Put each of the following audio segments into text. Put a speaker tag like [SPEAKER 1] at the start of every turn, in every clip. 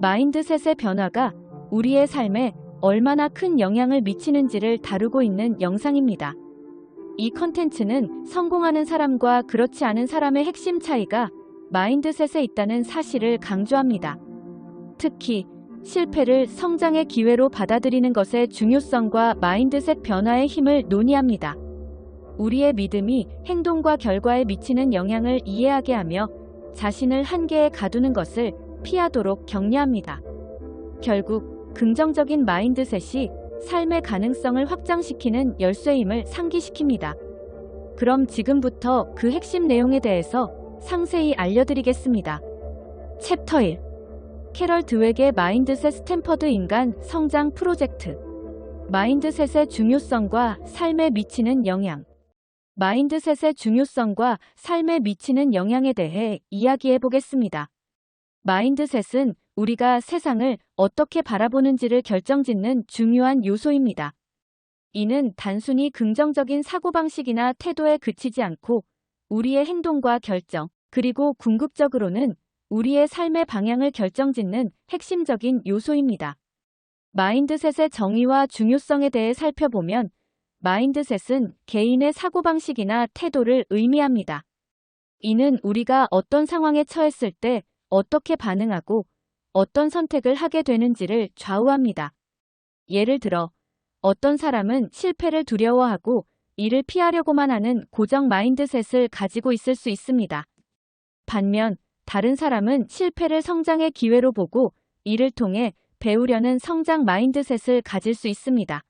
[SPEAKER 1] 마인드셋의 변화가 우리의 삶에 얼마나 큰 영향을 미치는지를 다루고 있는 영상입니다. 이 컨텐츠는 성공하는 사람과 그렇지 않은 사람의 핵심 차이가 마인드셋에 있다는 사실을 강조합니다. 특히 실패를 성장의 기회로 받아들이는 것의 중요성과 마인드셋 변화의 힘을 논의합니다. 우리의 믿음이 행동과 결과에 미치는 영향을 이해하게 하며 자신을 한계에 가두는 것을 피하도록 격려합니다. 결국 긍정적인 마인드셋이 삶의 가능성을 확장시키는 열쇠임을 상기시킵니다. 그럼 지금부터 그 핵심 내용에 대해서 상세히 알려드리겠습니다. 챕터 1. 캐럴 드웩의 마인드셋 스탠퍼드 인간 성장 프로젝트. 마인드셋의 중요성과 삶에 미치는 영향. 마인드셋의 중요성과 삶에 미치는 영향에 대해 이야기해 보겠습니다. 마인드셋은 우리가 세상을 어떻게 바라보는지를 결정짓는 중요한 요소입니다. 이는 단순히 긍정적인 사고방식이나 태도에 그치지 않고 우리의 행동과 결정, 그리고 궁극적으로는 우리의 삶의 방향을 결정짓는 핵심적인 요소입니다. 마인드셋의 정의와 중요성에 대해 살펴보면 마인드셋은 개인의 사고방식이나 태도를 의미합니다. 이는 우리가 어떤 상황에 처했을 때 어떻게 반응하고 어떤 선택을 하게 되는지를 좌우합니다. 예를 들어 어떤 사람은 실패를 두려워하고 이를 피하려고만 하는 고정 마인드셋을 가지고 있을 수 있습니다. 반면 다른 사람은 실패를 성장의 기회로 보고 이를 통해 배우려는 성장 마인드셋을 가질 수 있습니다.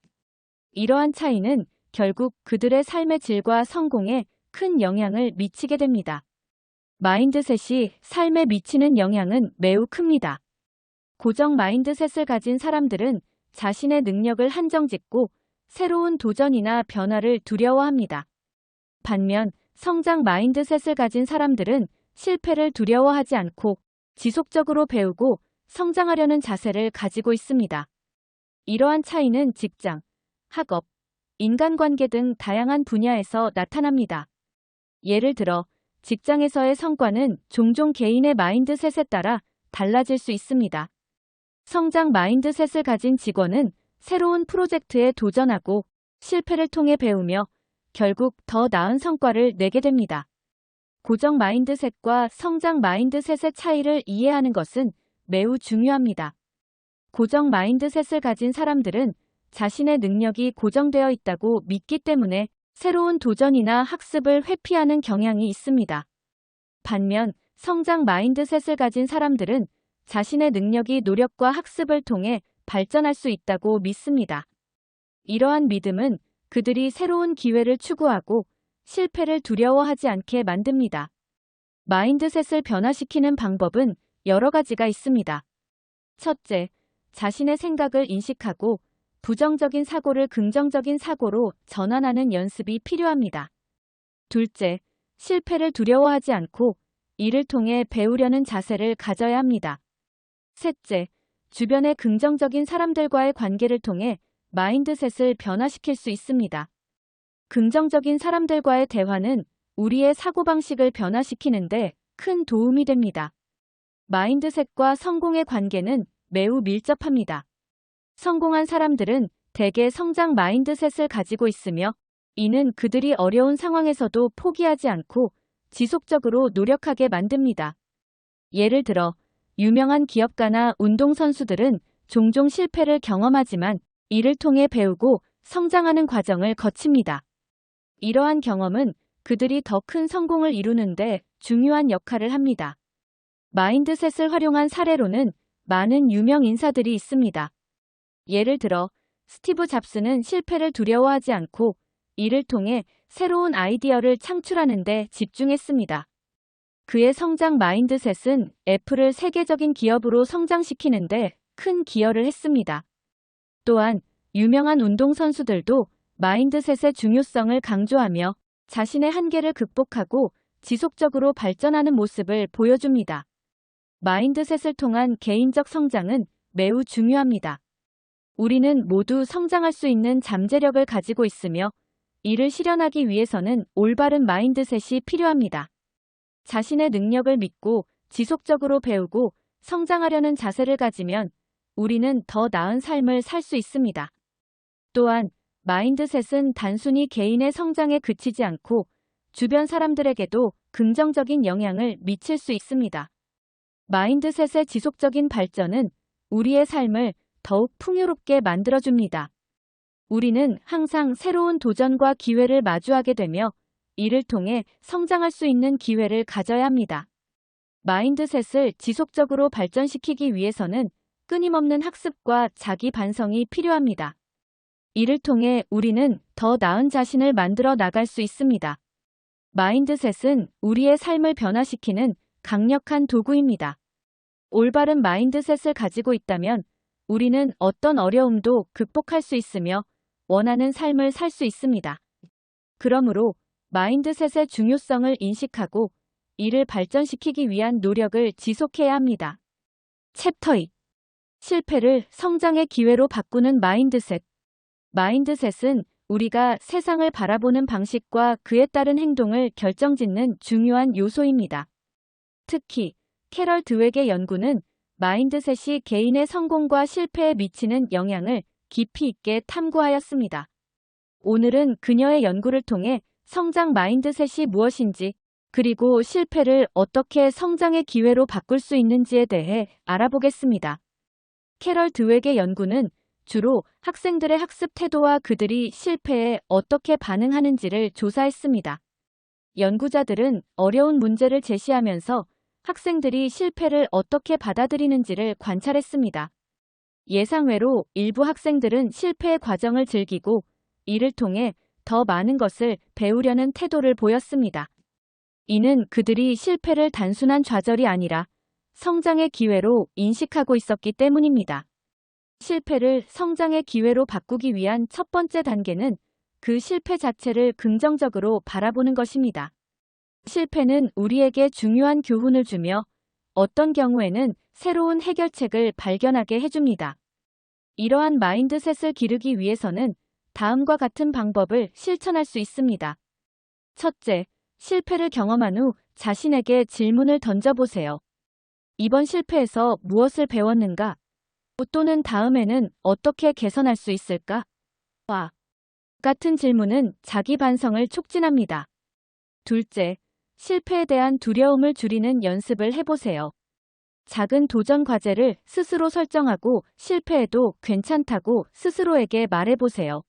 [SPEAKER 1] 이러한 차이는 결국 그들의 삶의 질과 성공에 큰 영향을 미치게 됩니다. 마인드셋이 삶에 미치는 영향은 매우 큽니다. 고정 마인드셋을 가진 사람들은 자신의 능력을 한정짓고 새로운 도전이나 변화를 두려워합니다. 반면 성장 마인드셋을 가진 사람들은 실패를 두려워하지 않고 지속적으로 배우고 성장하려는 자세를 가지고 있습니다. 이러한 차이는 직장, 학업, 인간관계 등 다양한 분야에서 나타납니다. 예를 들어 직장에서의 성과는 종종 개인의 마인드셋에 따라 달라질 수 있습니다. 성장 마인드셋을 가진 직원은 새로운 프로젝트에 도전하고 실패를 통해 배우며 결국 더 나은 성과를 내게 됩니다. 고정 마인드셋과 성장 마인드셋의 차이를 이해하는 것은 매우 중요합니다. 고정 마인드셋을 가진 사람들은 자신의 능력이 고정되어 있다고 믿기 때문에 새로운 도전이나 학습을 회피하는 경향이 있습니다. 반면 성장 마인드셋을 가진 사람들은 자신의 능력이 노력과 학습을 통해 발전할 수 있다고 믿습니다. 이러한 믿음은 그들이 새로운 기회를 추구하고 실패를 두려워하지 않게 만듭니다. 마인드셋을 변화시키는 방법은 여러 가지가 있습니다. 첫째, 자신의 생각을 인식하고 부정적인 사고를 긍정적인 사고로 전환하는 연습이 필요합니다. 둘째, 실패를 두려워하지 않고 이를 통해 배우려는 자세를 가져야 합니다. 셋째, 주변의 긍정적인 사람들과의 관계를 통해 마인드셋을 변화시킬 수 있습니다. 긍정적인 사람들과의 대화는 우리의 사고방식을 변화시키는데 큰 도움이 됩니다. 마인드셋과 성공의 관계는 매우 밀접합니다. 성공한 사람들은 대개 성장 마인드셋을 가지고 있으며 이는 그들이 어려운 상황에서도 포기하지 않고 지속적으로 노력하게 만듭니다. 예를 들어 유명한 기업가나 운동선수들은 종종 실패를 경험하지만 이를 통해 배우고 성장하는 과정을 거칩니다. 이러한 경험은 그들이 더 큰 성공을 이루는데 중요한 역할을 합니다. 마인드셋을 활용한 사례로는 많은 유명 인사들이 있습니다. 예를 들어 스티브 잡스는 실패를 두려워하지 않고 이를 통해 새로운 아이디어를 창출하는 데 집중했습니다. 그의 성장 마인드셋은 애플을 세계적인 기업으로 성장시키는데 큰 기여를 했습니다. 또한 유명한 운동선수들도 마인드셋의 중요성을 강조하며 자신의 한계를 극복하고 지속적으로 발전하는 모습을 보여줍니다. 마인드셋을 통한 개인적 성장은 매우 중요합니다. 우리는 모두 성장할 수 있는 잠재력을 가지고 있으며 이를 실현하기 위해서는 올바른 마인드셋이 필요합니다. 자신의 능력을 믿고 지속적으로 배우고 성장하려는 자세를 가지면 우리는 더 나은 삶을 살 수 있습니다. 또한 마인드셋은 단순히 개인의 성장에 그치지 않고 주변 사람들에게도 긍정적인 영향을 미칠 수 있습니다. 마인드셋의 지속적인 발전은 우리의 삶을 더욱 풍요롭게 만들어줍니다. 우리는 항상 새로운 도전과 기회를 마주하게 되며 이를 통해 성장할 수 있는 기회를 가져야 합니다. 마인드셋을 지속적으로 발전시키기 위해서는 끊임없는 학습과 자기 반성이 필요합니다. 이를 통해 우리는 더 나은 자신을 만들어 나갈 수 있습니다. 마인드셋은 우리의 삶을 변화시키는 강력한 도구입니다. 올바른 마인드셋을 가지고 있다면 우리는 어떤 어려움도 극복할 수 있으며 원하는 삶을 살 수 있습니다. 그러므로 마인드셋의 중요성을 인식하고 이를 발전시키기 위한 노력을 지속해야 합니다. 챕터 2. 실패를 성장의 기회로 바꾸는 마인드셋. 마인드셋은 우리가 세상을 바라보는 방식과 그에 따른 행동을 결정짓는 중요한 요소입니다. 특히 캐럴 드웩의 연구는 마인드셋이 개인의 성공과 실패에 미치는 영향을 깊이 있게 탐구하였습니다. 오늘은 그녀의 연구를 통해 성장 마인드셋이 무엇인지, 그리고 실패를 어떻게 성장의 기회로 바꿀 수 있는지에 대해 알아보겠습니다. 캐럴 드웩의 연구는 주로 학생들의 학습 태도와 그들이 실패에 어떻게 반응하는지를 조사했습니다. 연구자들은 어려운 문제를 제시하면서 학생들이 실패를 어떻게 받아들이는지를 관찰했습니다. 예상외로 일부 학생들은 실패의 과정을 즐기고 이를 통해 더 많은 것을 배우려는 태도를 보였습니다. 이는 그들이 실패를 단순한 좌절이 아니라 성장의 기회로 인식하고 있었기 때문입니다. 실패를 성장의 기회로 바꾸기 위한 첫 번째 단계는 그 실패 자체를 긍정적으로 바라보는 것입니다. 실패는 우리에게 중요한 교훈을 주며 어떤 경우에는 새로운 해결책을 발견하게 해줍니다. 이러한 마인드셋을 기르기 위해서는 다음과 같은 방법을 실천할 수 있습니다. 첫째, 실패를 경험한 후 자신에게 질문을 던져보세요. 이번 실패에서 무엇을 배웠는가? 또는 다음에는 어떻게 개선할 수 있을까? 와 같은 질문은 자기 반성을 촉진합니다. 둘째, 실패에 대한 두려움을 줄이는 연습을 해보세요. 작은 도전 과제를 스스로 설정하고 실패해도 괜찮다고 스스로에게 말해보세요.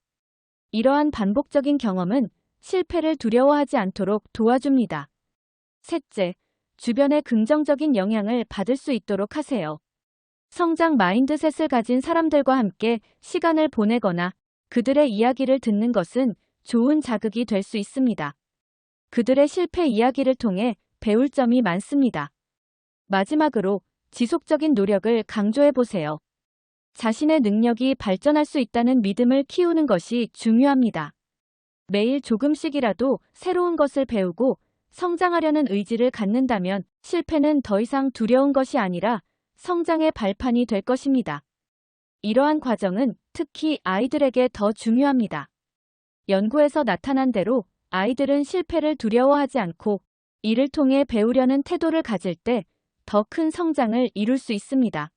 [SPEAKER 1] 이러한 반복적인 경험은 실패를 두려워하지 않도록 도와줍니다. 셋째, 주변의 긍정적인 영향을 받을 수 있도록 하세요. 성장 마인드셋을 가진 사람들과 함께 시간을 보내거나 그들의 이야기를 듣는 것은 좋은 자극이 될 수 있습니다. 그들의 실패 이야기를 통해 배울 점이 많습니다. 마지막으로 지속적인 노력을 강조해보세요. 자신의 능력이 발전할 수 있다는 믿음을 키우는 것이 중요합니다. 매일 조금씩이라도 새로운 것을 배우고 성장하려는 의지를 갖는다면 실패는 더 이상 두려운 것이 아니라 성장의 발판이 될 것입니다. 이러한 과정은 특히 아이들에게 더 중요합니다. 연구에서 나타난 대로 아이들은 실패를 두려워하지 않고 이를 통해 배우려는 태도를 가질 때 더 큰 성장을 이룰 수 있습니다.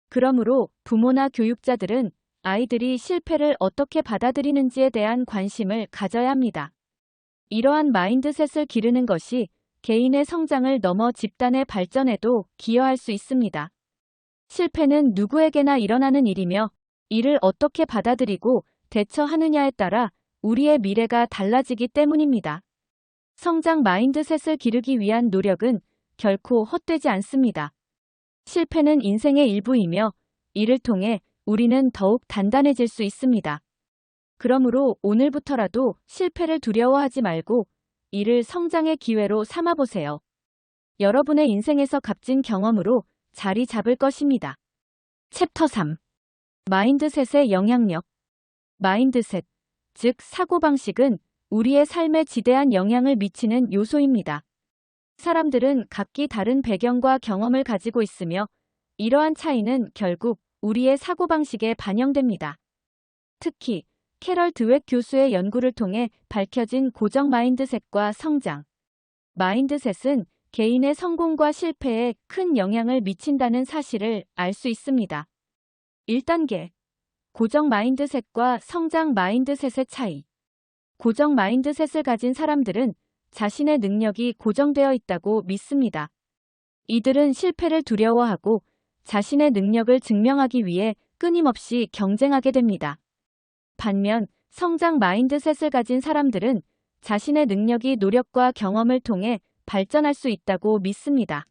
[SPEAKER 1] 그러므로 부모나 교육자들은 아이들이 실패를 어떻게 받아들이는지에 대한 관심을 가져야 합니다. 이러한 마인드셋을 기르는 것이 개인의 성장을 넘어 집단의 발전에도 기여할 수 있습니다. 실패는 누구에게나 일어나는 일이며 이를 어떻게 받아들이고 대처하느냐에 따라 우리의 미래가 달라지기 때문입니다. 성장 마인드셋을 기르기 위한 노력은 결코 헛되지 않습니다. 실패는 인생의 일부이며 이를 통해 우리는 더욱 단단해질 수 있습니다. 그러므로 오늘부터라도 실패를 두려워하지 말고 이를 성장의 기회로 삼아보세요. 여러분의 인생에서 값진 경험으로 자리 잡을 것입니다. 챕터 3. 마인드셋의 영향력. 마인드셋, 즉 사고방식은 우리의 삶에 지대한 영향을 미치는 요소입니다. 사람들은 각기 다른 배경과 경험을 가지고 있으며 이러한 차이는 결국 우리의 사고방식에 반영됩니다. 특히 캐럴 드웩 교수의 연구를 통해 밝혀진 고정 마인드셋과 성장 마인드셋은 개인의 성공과 실패에 큰 영향을 미친다는 사실을 알 수 있습니다. 1단계. 고정 마인드셋과 성장 마인드셋의 차이. 고정 마인드셋을 가진 사람들은 자신의 능력이 고정되어 있다고 믿습니다. 이들은 실패를 두려워하고 자신의 능력을 증명하기 위해 끊임없이 경쟁하게 됩니다. 반면 성장 마인드셋을 가진 사람들은 자신의 능력이 노력과 경험을 통해 발전할 수 있다고 믿습니다.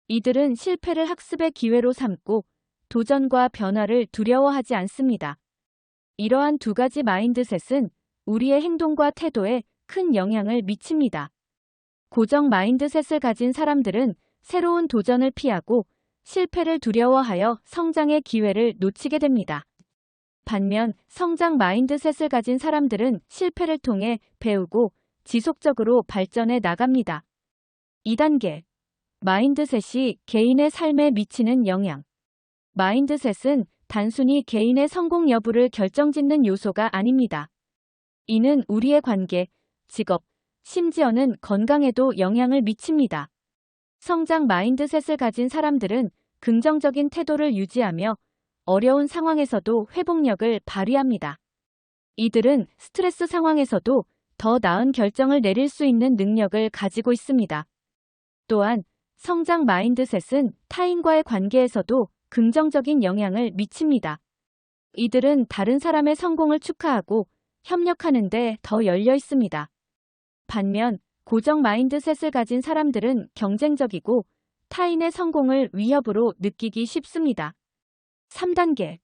[SPEAKER 1] 이들은 실패를 학습의 기회로 삼고 도전과 변화를 두려워하지 않습니다. 이러한 두 가지 마인드셋은 우리의 행동과 태도에 큰 영향을 미칩니다. 고정 마인드셋을 가진 사람들은 새로운 도전을 피하고 실패를 두려워하여 성장의 기회를 놓치게 됩니다. 반면 성장 마인드셋을 가진 사람들은 실패를 통해 배우고 지속적으로 발전해 나갑니다. 2단계. 마인드셋이 개인의 삶에 미치는 영향. 마인드셋은 단순히 개인의 성공 여부를 결정짓는 요소가 아닙니다. 이는 우리의 관계, 직업, 심지어는 건강에도 영향을 미칩니다. 성장 마인드셋을 가진 사람들은 긍정적인 태도를 유지하며 어려운 상황에서도 회복력을 발휘합니다. 이들은 스트레스 상황에서도 더 나은 결정을 내릴 수 있는 능력을 가지고 있습니다. 또한 성장 마인드셋은 타인과의 관계에서도 긍정적인 영향을 미칩니다. 이들은 다른 사람의 성공을 축하하고 협력하는 데 더 열려 있습니다. 반면 고정 마인드셋을 가진 사람들은 경쟁적이고 타인의 성공을 위협으로 느끼기 쉽습니다. 3단계.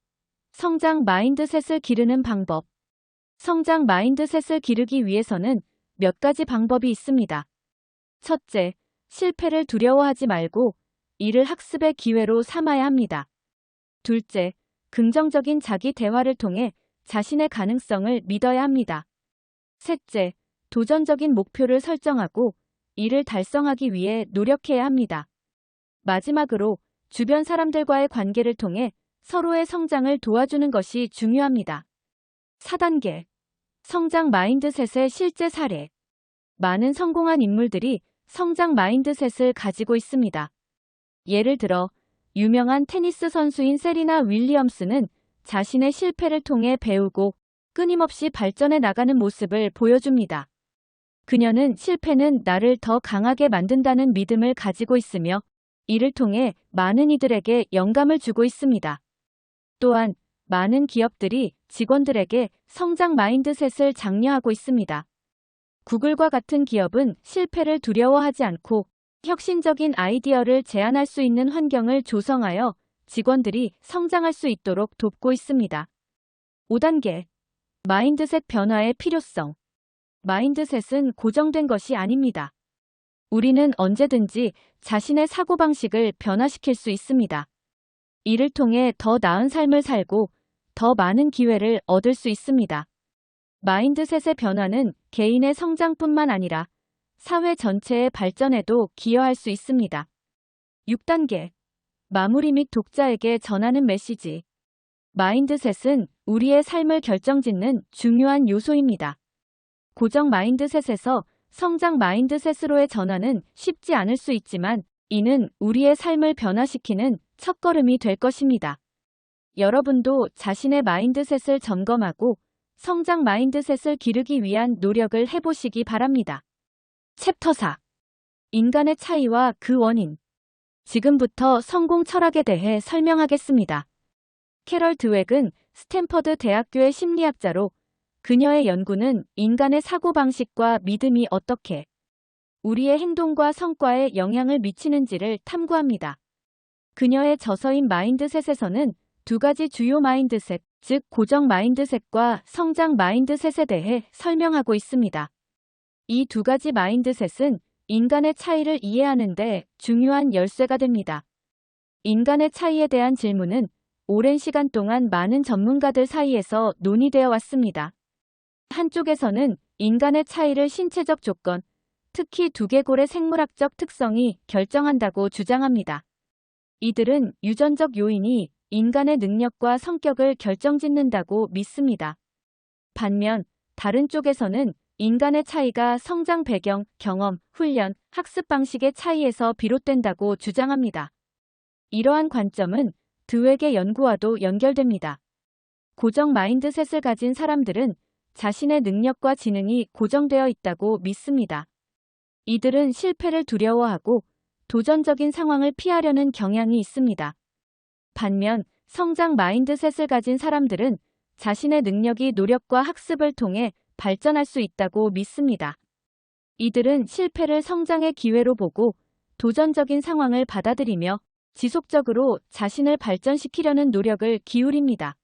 [SPEAKER 1] 성장 마인드셋을 기르는 방법. 성장 마인드셋을 기르기 위해서는 몇 가지 방법이 있습니다. 첫째, 실패를 두려워하지 말고 이를 학습의 기회로 삼아야 합니다. 둘째, 긍정적인 자기 대화를 통해 자신의 가능성을 믿어야 합니다. 셋째, 도전적인 목표를 설정하고 이를 달성하기 위해 노력해야 합니다. 마지막으로 주변 사람들과의 관계를 통해 서로의 성장을 도와주는 것이 중요합니다. 4단계. 성장 마인드셋의 실제 사례. 많은 성공한 인물들이 성장 마인드셋을 가지고 있습니다. 예를 들어 유명한 테니스 선수인 세리나 윌리엄스는 자신의 실패를 통해 배우고 끊임없이 발전해 나가는 모습을 보여줍니다. 그녀는 실패는 나를 더 강하게 만든다는 믿음을 가지고 있으며 이를 통해 많은 이들에게 영감을 주고 있습니다. 또한 많은 기업들이 직원들에게 성장 마인드셋을 장려하고 있습니다. 구글과 같은 기업은 실패를 두려워하지 않고 혁신적인 아이디어를 제안할 수 있는 환경을 조성하여 직원들이 성장할 수 있도록 돕고 있습니다. 5단계. 마인드셋 변화의 필요성. 마인드셋은 고정된 것이 아닙니다. 우리는 언제든지 자신의 사고방식을 변화시킬 수 있습니다. 이를 통해 더 나은 삶을 살고 더 많은 기회를 얻을 수 있습니다. 마인드셋의 변화는 개인의 성장뿐만 아니라 사회 전체의 발전에도 기여할 수 있습니다. 6단계. 마무리 및 독자에게 전하는 메시지. 마인드셋은 우리의 삶을 결정짓는 중요한 요소입니다. 고정 마인드셋에서 성장 마인드셋으로의 전환은 쉽지 않을 수 있지만 이는 우리의 삶을 변화시키는 첫걸음이 될 것입니다. 여러분도 자신의 마인드셋을 점검하고 성장 마인드셋을 기르기 위한 노력을 해보시기 바랍니다. 챕터 4. 인간의 차이와 그 원인. 지금부터 성공 철학에 대해 설명하겠습니다. 캐럴 드웩은 스탠퍼드 대학교의 심리학자로 그녀의 연구는 인간의 사고방식과 믿음이 어떻게 우리의 행동과 성과에 영향을 미치는지를 탐구합니다. 그녀의 저서인 마인드셋에서는 두 가지 주요 마인드셋, 즉 고정 마인드셋과 성장 마인드셋에 대해 설명하고 있습니다. 이 두 가지 마인드셋은 인간의 차이를 이해하는 데 중요한 열쇠가 됩니다. 인간의 차이에 대한 질문은 오랜 시간 동안 많은 전문가들 사이에서 논의되어 왔습니다. 한쪽에서는 인간의 차이를 신체적 조건, 특히 두개골의 생물학적 특성이 결정한다고 주장합니다. 이들은 유전적 요인이 인간의 능력과 성격을 결정짓는다고 믿습니다. 반면 다른 쪽에서는 인간의 차이가 성장 배경, 경험, 훈련, 학습 방식의 차이에서 비롯된다고 주장합니다. 이러한 관점은 드웩의 연구와도 연결됩니다. 고정 마인드셋을 가진 사람들은 자신의 능력과 지능이 고정되어 있다고 믿습니다. 이들은 실패를 두려워하고 도전적인 상황을 피하려는 경향이 있습니다. 반면 성장 마인드셋을 가진 사람들은 자신의 능력이 노력과 학습을 통해 발전할 수 있다고 믿습니다. 이들은 실패를 성장의 기회로 보고 도전적인 상황을 받아들이며 지속적으로 자신을 발전시키려는 노력을 기울입니다.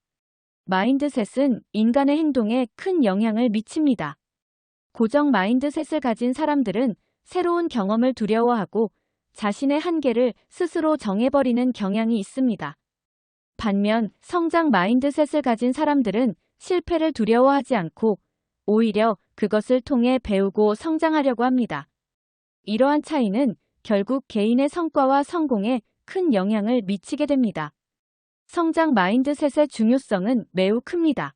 [SPEAKER 1] 마인드셋은 인간의 행동에 큰 영향을 미칩니다. 고정 마인드셋을 가진 사람들은 새로운 경험을 두려워하고 자신의 한계를 스스로 정해버리는 경향이 있습니다. 반면 성장 마인드셋을 가진 사람들은 실패를 두려워하지 않고 오히려 그것을 통해 배우고 성장하려고 합니다. 이러한 차이는 결국 개인의 성과와 성공에 큰 영향을 미치게 됩니다. 성장 마인드셋의 중요성은 매우 큽니다.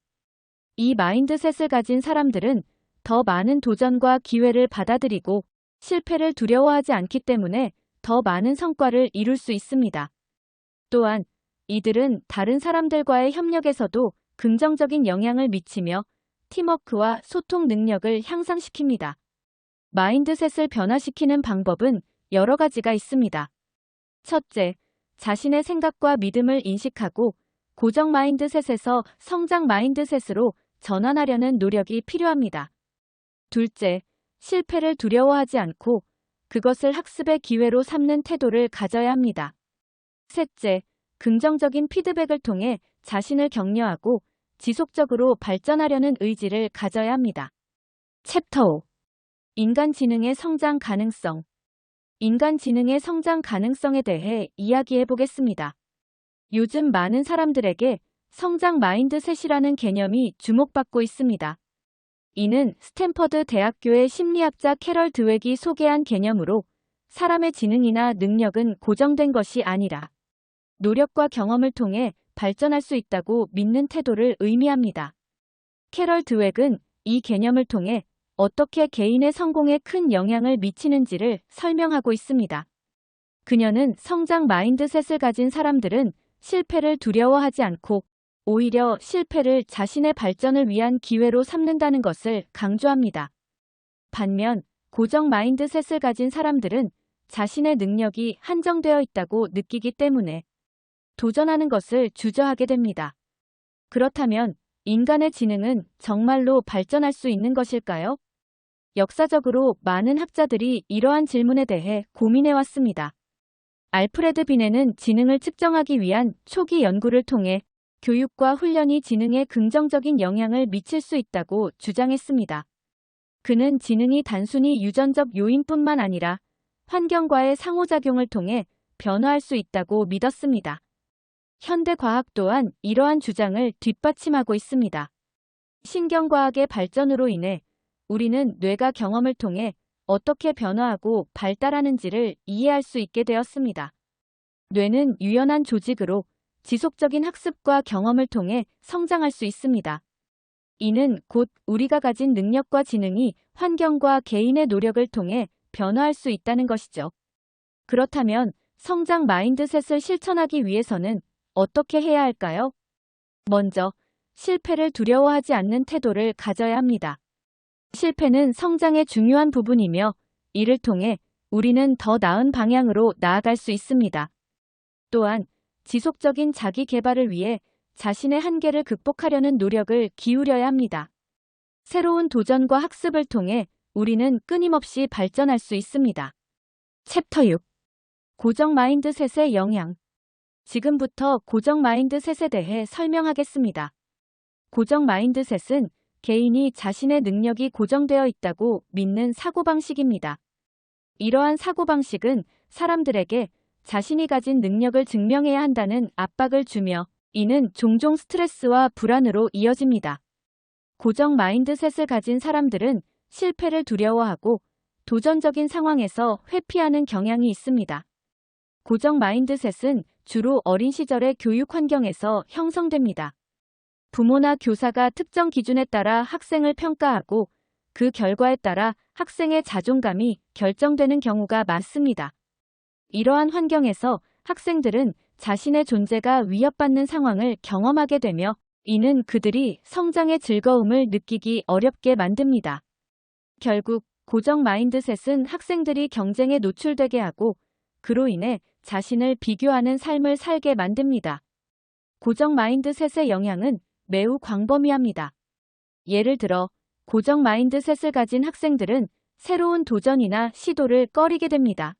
[SPEAKER 1] 이 마인드셋을 가진 사람들은 더 많은 도전과 기회를 받아들이고 실패를 두려워하지 않기 때문에 더 많은 성과를 이룰 수 있습니다. 또한 이들은 다른 사람들과의 협력에서도 긍정적인 영향을 미치며 팀워크와 소통 능력을 향상시킵니다. 마인드셋을 변화시키는 방법은 여러 가지가 있습니다. 첫째, 자신의 생각과 믿음을 인식하고 고정 마인드셋에서 성장 마인드셋으로 전환하려는 노력이 필요합니다. 둘째, 실패를 두려워하지 않고 그것을 학습의 기회로 삼는 태도를 가져야 합니다. 셋째, 긍정적인 피드백을 통해 자신을 격려하고 지속적으로 발전하려는 의지를 가져야 합니다. 챕터 5. 인간 지능의 성장 가능성. 인간 지능의 성장 가능성에 대해 이야기해 보겠습니다. 요즘 많은 사람들에게 성장 마인드셋이라는 개념이 주목받고 있습니다. 이는 스탠퍼드 대학교의 심리학자 캐럴 드웩이 소개한 개념으로 사람의 지능이나 능력은 고정된 것이 아니라 노력과 경험을 통해 발전할 수 있다고 믿는 태도를 의미합니다. 캐럴 드웩은 이 개념을 통해 어떻게 개인의 성공에 큰 영향을 미치는지를 설명하고 있습니다. 그녀는 성장 마인드셋을 가진 사람들은 실패를 두려워하지 않고 오히려 실패를 자신의 발전을 위한 기회로 삼는다는 것을 강조합니다. 반면 고정 마인드셋을 가진 사람들은 자신의 능력이 한정되어 있다고 느끼기 때문에 도전하는 것을 주저하게 됩니다. 그렇다면 인간의 지능은 정말로 발전할 수 있는 것일까요? 역사적으로 많은 학자들이 이러한 질문에 대해 고민해왔습니다. 알프레드 비네는 지능을 측정하기 위한 초기 연구를 통해 교육과 훈련이 지능에 긍정적인 영향을 미칠 수 있다고 주장했습니다. 그는 지능이 단순히 유전적 요인뿐만 아니라 환경과의 상호작용을 통해 변화할 수 있다고 믿었습니다. 현대 과학 또한 이러한 주장을 뒷받침하고 있습니다. 신경과학의 발전으로 인해 우리는 뇌가 경험을 통해 어떻게 변화하고 발달하는지를 이해할 수 있게 되었습니다. 뇌는 유연한 조직으로 지속적인 학습과 경험을 통해 성장할 수 있습니다. 이는 곧 우리가 가진 능력과 지능이 환경과 개인의 노력을 통해 변화할 수 있다는 것이죠. 그렇다면 성장 마인드셋을 실천하기 위해서는 어떻게 해야 할까요? 먼저 실패를 두려워하지 않는 태도를 가져야 합니다. 실패는 성장의 중요한 부분이며 이를 통해 우리는 더 나은 방향으로 나아갈 수 있습니다. 또한 지속적인 자기 개발을 위해 자신의 한계를 극복하려는 노력을 기울여야 합니다. 새로운 도전과 학습을 통해 우리는 끊임없이 발전할 수 있습니다. 챕터 6. 고정 마인드셋의 영향. 지금부터 고정 마인드셋에 대해 설명하겠습니다. 고정 마인드셋은 개인이 자신의 능력이 고정되어 있다고 믿는 사고방식입니다. 이러한 사고방식은 사람들에게 자신이 가진 능력을 증명해야 한다는 압박을 주며 이는 종종 스트레스와 불안으로 이어집니다. 고정 마인드셋을 가진 사람들은 실패를 두려워하고 도전적인 상황에서 회피하는 경향이 있습니다. 고정 마인드셋은 주로 어린 시절의 교육 환경에서 형성됩니다. 부모나 교사가 특정 기준에 따라 학생을 평가하고 그 결과에 따라 학생의 자존감이 결정되는 경우가 많습니다. 이러한 환경에서 학생들은 자신의 존재가 위협받는 상황을 경험하게 되며 이는 그들이 성장의 즐거움을 느끼기 어렵게 만듭니다. 결국 고정 마인드셋은 학생들이 경쟁에 노출되게 하고 그로 인해 자신을 비교하는 삶을 살게 만듭니다. 고정 마인드셋의 영향은 매우 광범위합니다. 예를 들어 고정 마인드셋을 가진 학생들은 새로운 도전이나 시도를 꺼리게 됩니다.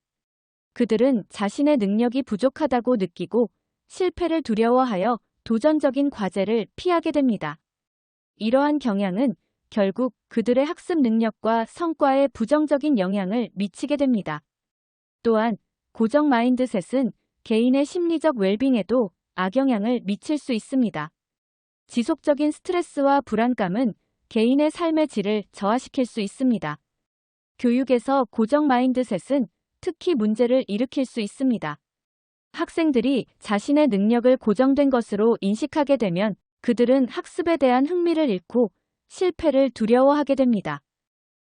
[SPEAKER 1] 그들은 자신의 능력이 부족하다고 느끼고 실패를 두려워하여 도전적인 과제를 피하게 됩니다. 이러한 경향은 결국 그들의 학습 능력과 성과에 부정적인 영향을 미치게 됩니다. 또한 고정 마인드셋은 개인의 심리적 웰빙에도 악영향을 미칠 수 있습니다. 지속적인 스트레스와 불안감은 개인의 삶의 질을 저하시킬 수 있습니다. 교육에서 고정 마인드셋은 특히 문제를 일으킬 수 있습니다. 학생들이 자신의 능력을 고정된 것으로 인식하게 되면 그들은 학습에 대한 흥미를 잃고 실패를 두려워하게 됩니다.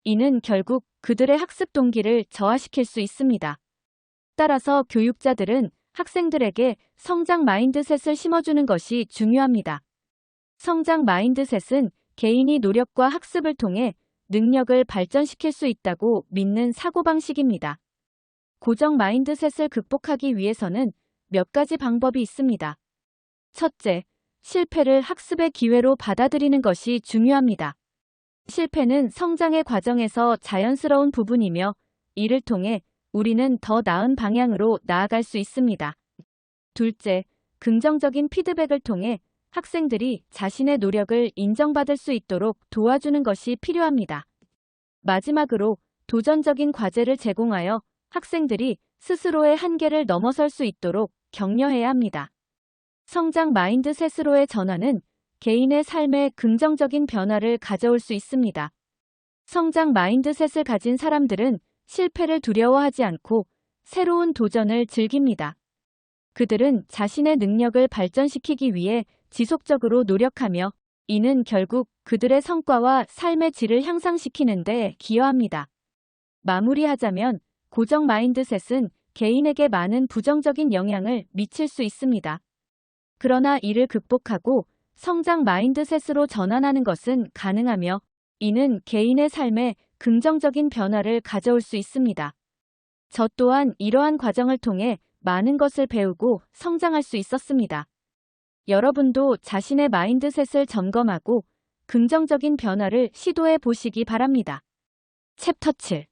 [SPEAKER 1] 이는 결국 그들의 학습 동기를 저하시킬 수 있습니다. 따라서 교육자들은 학생들에게 성장 마인드셋을 심어주는 것이 중요합니다. 성장 마인드셋은 개인이 노력과 학습을 통해 능력을 발전시킬 수 있다고 믿는 사고방식입니다. 고정 마인드셋을 극복하기 위해서는 몇 가지 방법이 있습니다. 첫째, 실패를 학습의 기회로 받아들이는 것이 중요합니다. 실패는 성장의 과정에서 자연스러운 부분이며 이를 통해 우리는 더 나은 방향으로 나아갈 수 있습니다. 둘째, 긍정적인 피드백을 통해 학생들이 자신의 노력을 인정받을 수 있도록 도와주는 것이 필요합니다. 마지막으로 도전적인 과제를 제공하여 학생들이 스스로의 한계를 넘어설 수 있도록 격려해야 합니다. 성장 마인드셋으로의 전환은 개인의 삶에 긍정적인 변화를 가져올 수 있습니다. 성장 마인드셋을 가진 사람들은 실패를 두려워하지 않고 새로운 도전을 즐깁니다. 그들은 자신의 능력을 발전시키기 위해 지속적으로 노력하며 이는 결국 그들의 성과와 삶의 질을 향상시키는 데 기여합니다. 마무리하자면 고정 마인드셋은 개인에게 많은 부정적인 영향을 미칠 수 있습니다. 그러나 이를 극복하고 성장 마인드셋으로 전환하는 것은 가능하며 이는 개인의 삶에 긍정적인 변화를 가져올 수 있습니다. 저 또한 이러한 과정을 통해 많은 것을 배우고 성장할 수 있었습니다. 여러분도 자신의 마인드셋을 점검하고 긍정적인 변화를 시도해 보시기 바랍니다. 챕터 7.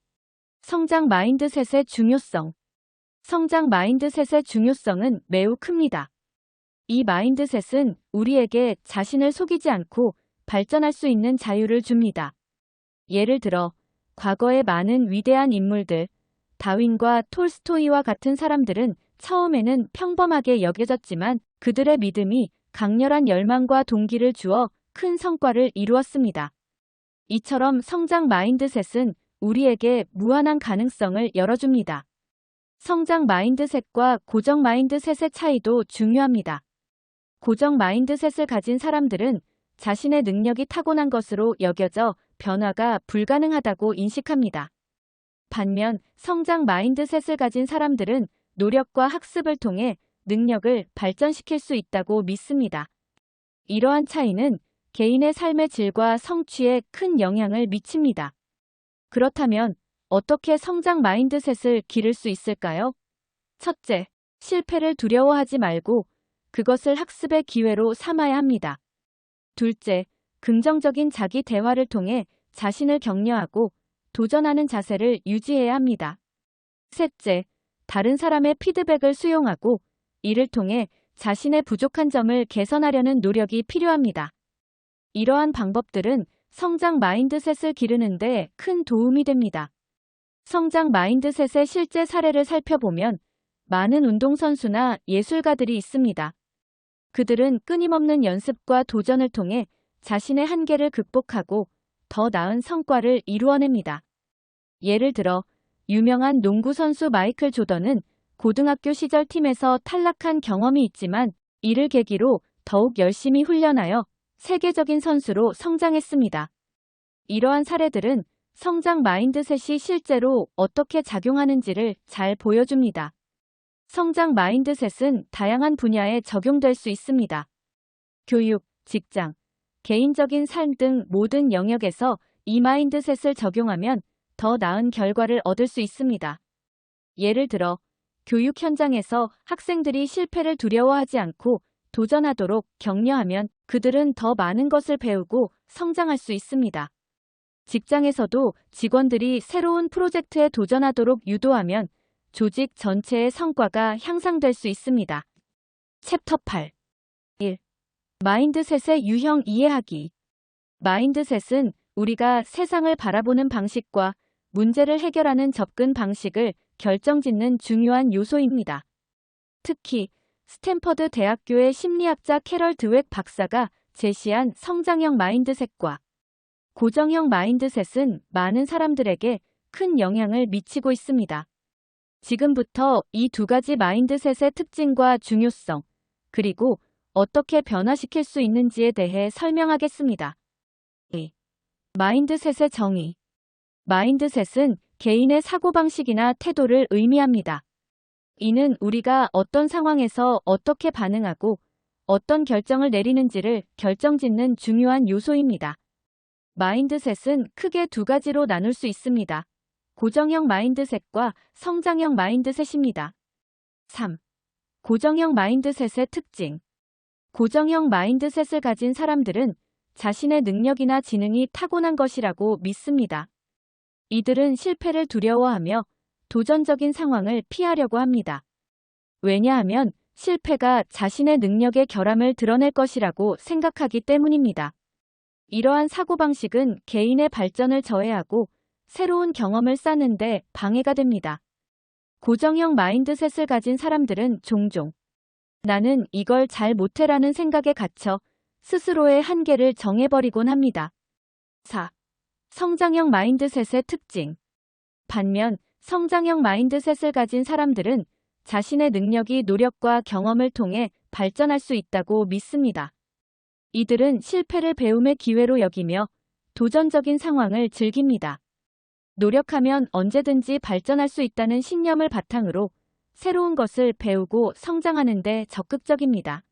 [SPEAKER 1] 성장 마인드셋의 중요성. 성장 마인드셋의 중요성은 매우 큽니다. 이 마인드셋은 우리에게 자신을 속이지 않고 발전할 수 있는 자유를 줍니다. 예를 들어 과거의 많은 위대한 인물들, 다윈과 톨스토이와 같은 사람들은 처음에는 평범하게 여겨졌지만 그들의 믿음이 강렬한 열망과 동기를 주어 큰 성과를 이루었습니다. 이처럼 성장 마인드셋은 우리에게 무한한 가능성을 열어줍니다. 성장 마인드셋과 고정 마인드셋의 차이도 중요합니다. 고정 마인드셋을 가진 사람들은 자신의 능력이 타고난 것으로 여겨져 변화가 불가능하다고 인식합니다. 반면 성장 마인드셋을 가진 사람들은 노력과 학습을 통해 능력을 발전시킬 수 있다고 믿습니다. 이러한 차이는 개인의 삶의 질과 성취에 큰 영향을 미칩니다. 그렇다면 어떻게 성장 마인드셋을 기를 수 있을까요? 첫째, 실패를 두려워하지 말고 그것을 학습의 기회로 삼아야 합니다. 둘째, 긍정적인 자기 대화를 통해 자신을 격려하고 도전하는 자세를 유지해야 합니다. 셋째, 다른 사람의 피드백을 수용하고 이를 통해 자신의 부족한 점을 개선하려는 노력이 필요합니다. 이러한 방법들은 성장 마인드셋을 기르는 데 큰 도움이 됩니다. 성장 마인드셋의 실제 사례를 살펴보면 많은 운동선수나 예술가들이 있습니다. 그들은 끊임없는 연습과 도전을 통해 자신의 한계를 극복하고 더 나은 성과를 이루어냅니다. 예를 들어 유명한 농구 선수 마이클 조던은 고등학교 시절 팀에서 탈락한 경험이 있지만 이를 계기로 더욱 열심히 훈련하여 세계적인 선수로 성장했습니다. 이러한 사례들은 성장 마인드셋이 실제로 어떻게 작용하는지를 잘 보여줍니다. 성장 마인드셋은 다양한 분야에 적용될 수 있습니다. 교육, 직장, 개인적인 삶 등 모든 영역에서 이 마인드셋을 적용하면 더 나은 결과를 얻을 수 있습니다. 예를 들어, 교육 현장에서 학생들이 실패를 두려워하지 않고 도전하도록 격려하면 그들은 더 많은 것을 배우고 성장할 수 있습니다. 직장에서도 직원들이 새로운 프로젝트에 도전하도록 유도하면 조직 전체의 성과가 향상될 수 있습니다. 챕터 8. 1. 마인드셋의 유형 이해하기. 마인드셋은 우리가 세상을 바라보는 방식과 문제를 해결하는 접근 방식을 결정짓는 중요한 요소입니다. 특히 스탠퍼드 대학교의 심리학자 캐럴 드웩 박사가 제시한 성장형 마인드셋과 고정형 마인드셋은 많은 사람들에게 큰 영향을 미치고 있습니다. 지금부터 이 두 가지 마인드셋의 특징과 중요성, 그리고 어떻게 변화시킬 수 있는지에 대해 설명하겠습니다. 2. 마인드셋의 정의. 마인드셋은 개인의 사고방식이나 태도를 의미합니다. 이는 우리가 어떤 상황에서 어떻게 반응하고 어떤 결정을 내리는지를 결정짓는 중요한 요소입니다. 마인드셋은 크게 두 가지로 나눌 수 있습니다. 고정형 마인드셋과 성장형 마인드셋입니다. 3. 고정형 마인드셋의 특징. 고정형 마인드셋을 가진 사람들은 자신의 능력이나 지능이 타고난 것이라고 믿습니다. 이들은 실패를 두려워하며 도전적인 상황을 피하려고 합니다. 왜냐하면 실패가 자신의 능력의 결함을 드러낼 것이라고 생각하기 때문입니다. 이러한 사고방식은 개인의 발전을 저해하고 새로운 경험을 쌓는데 방해가 됩니다. 고정형 마인드셋을 가진 사람들은 종종 나는 이걸 잘 못해라는 생각에 갇혀 스스로의 한계를 정해버리곤 합니다. 4. 성장형 마인드셋의 특징. 반면 성장형 마인드셋을 가진 사람들은 자신의 능력이 노력과 경험을 통해 발전할 수 있다고 믿습니다. 이들은 실패를 배움의 기회로 여기며 도전적인 상황을 즐깁니다. 노력하면 언제든지 발전할 수 있다는 신념을 바탕으로 새로운 것을 배우고 성장하는 데 적극적입니다.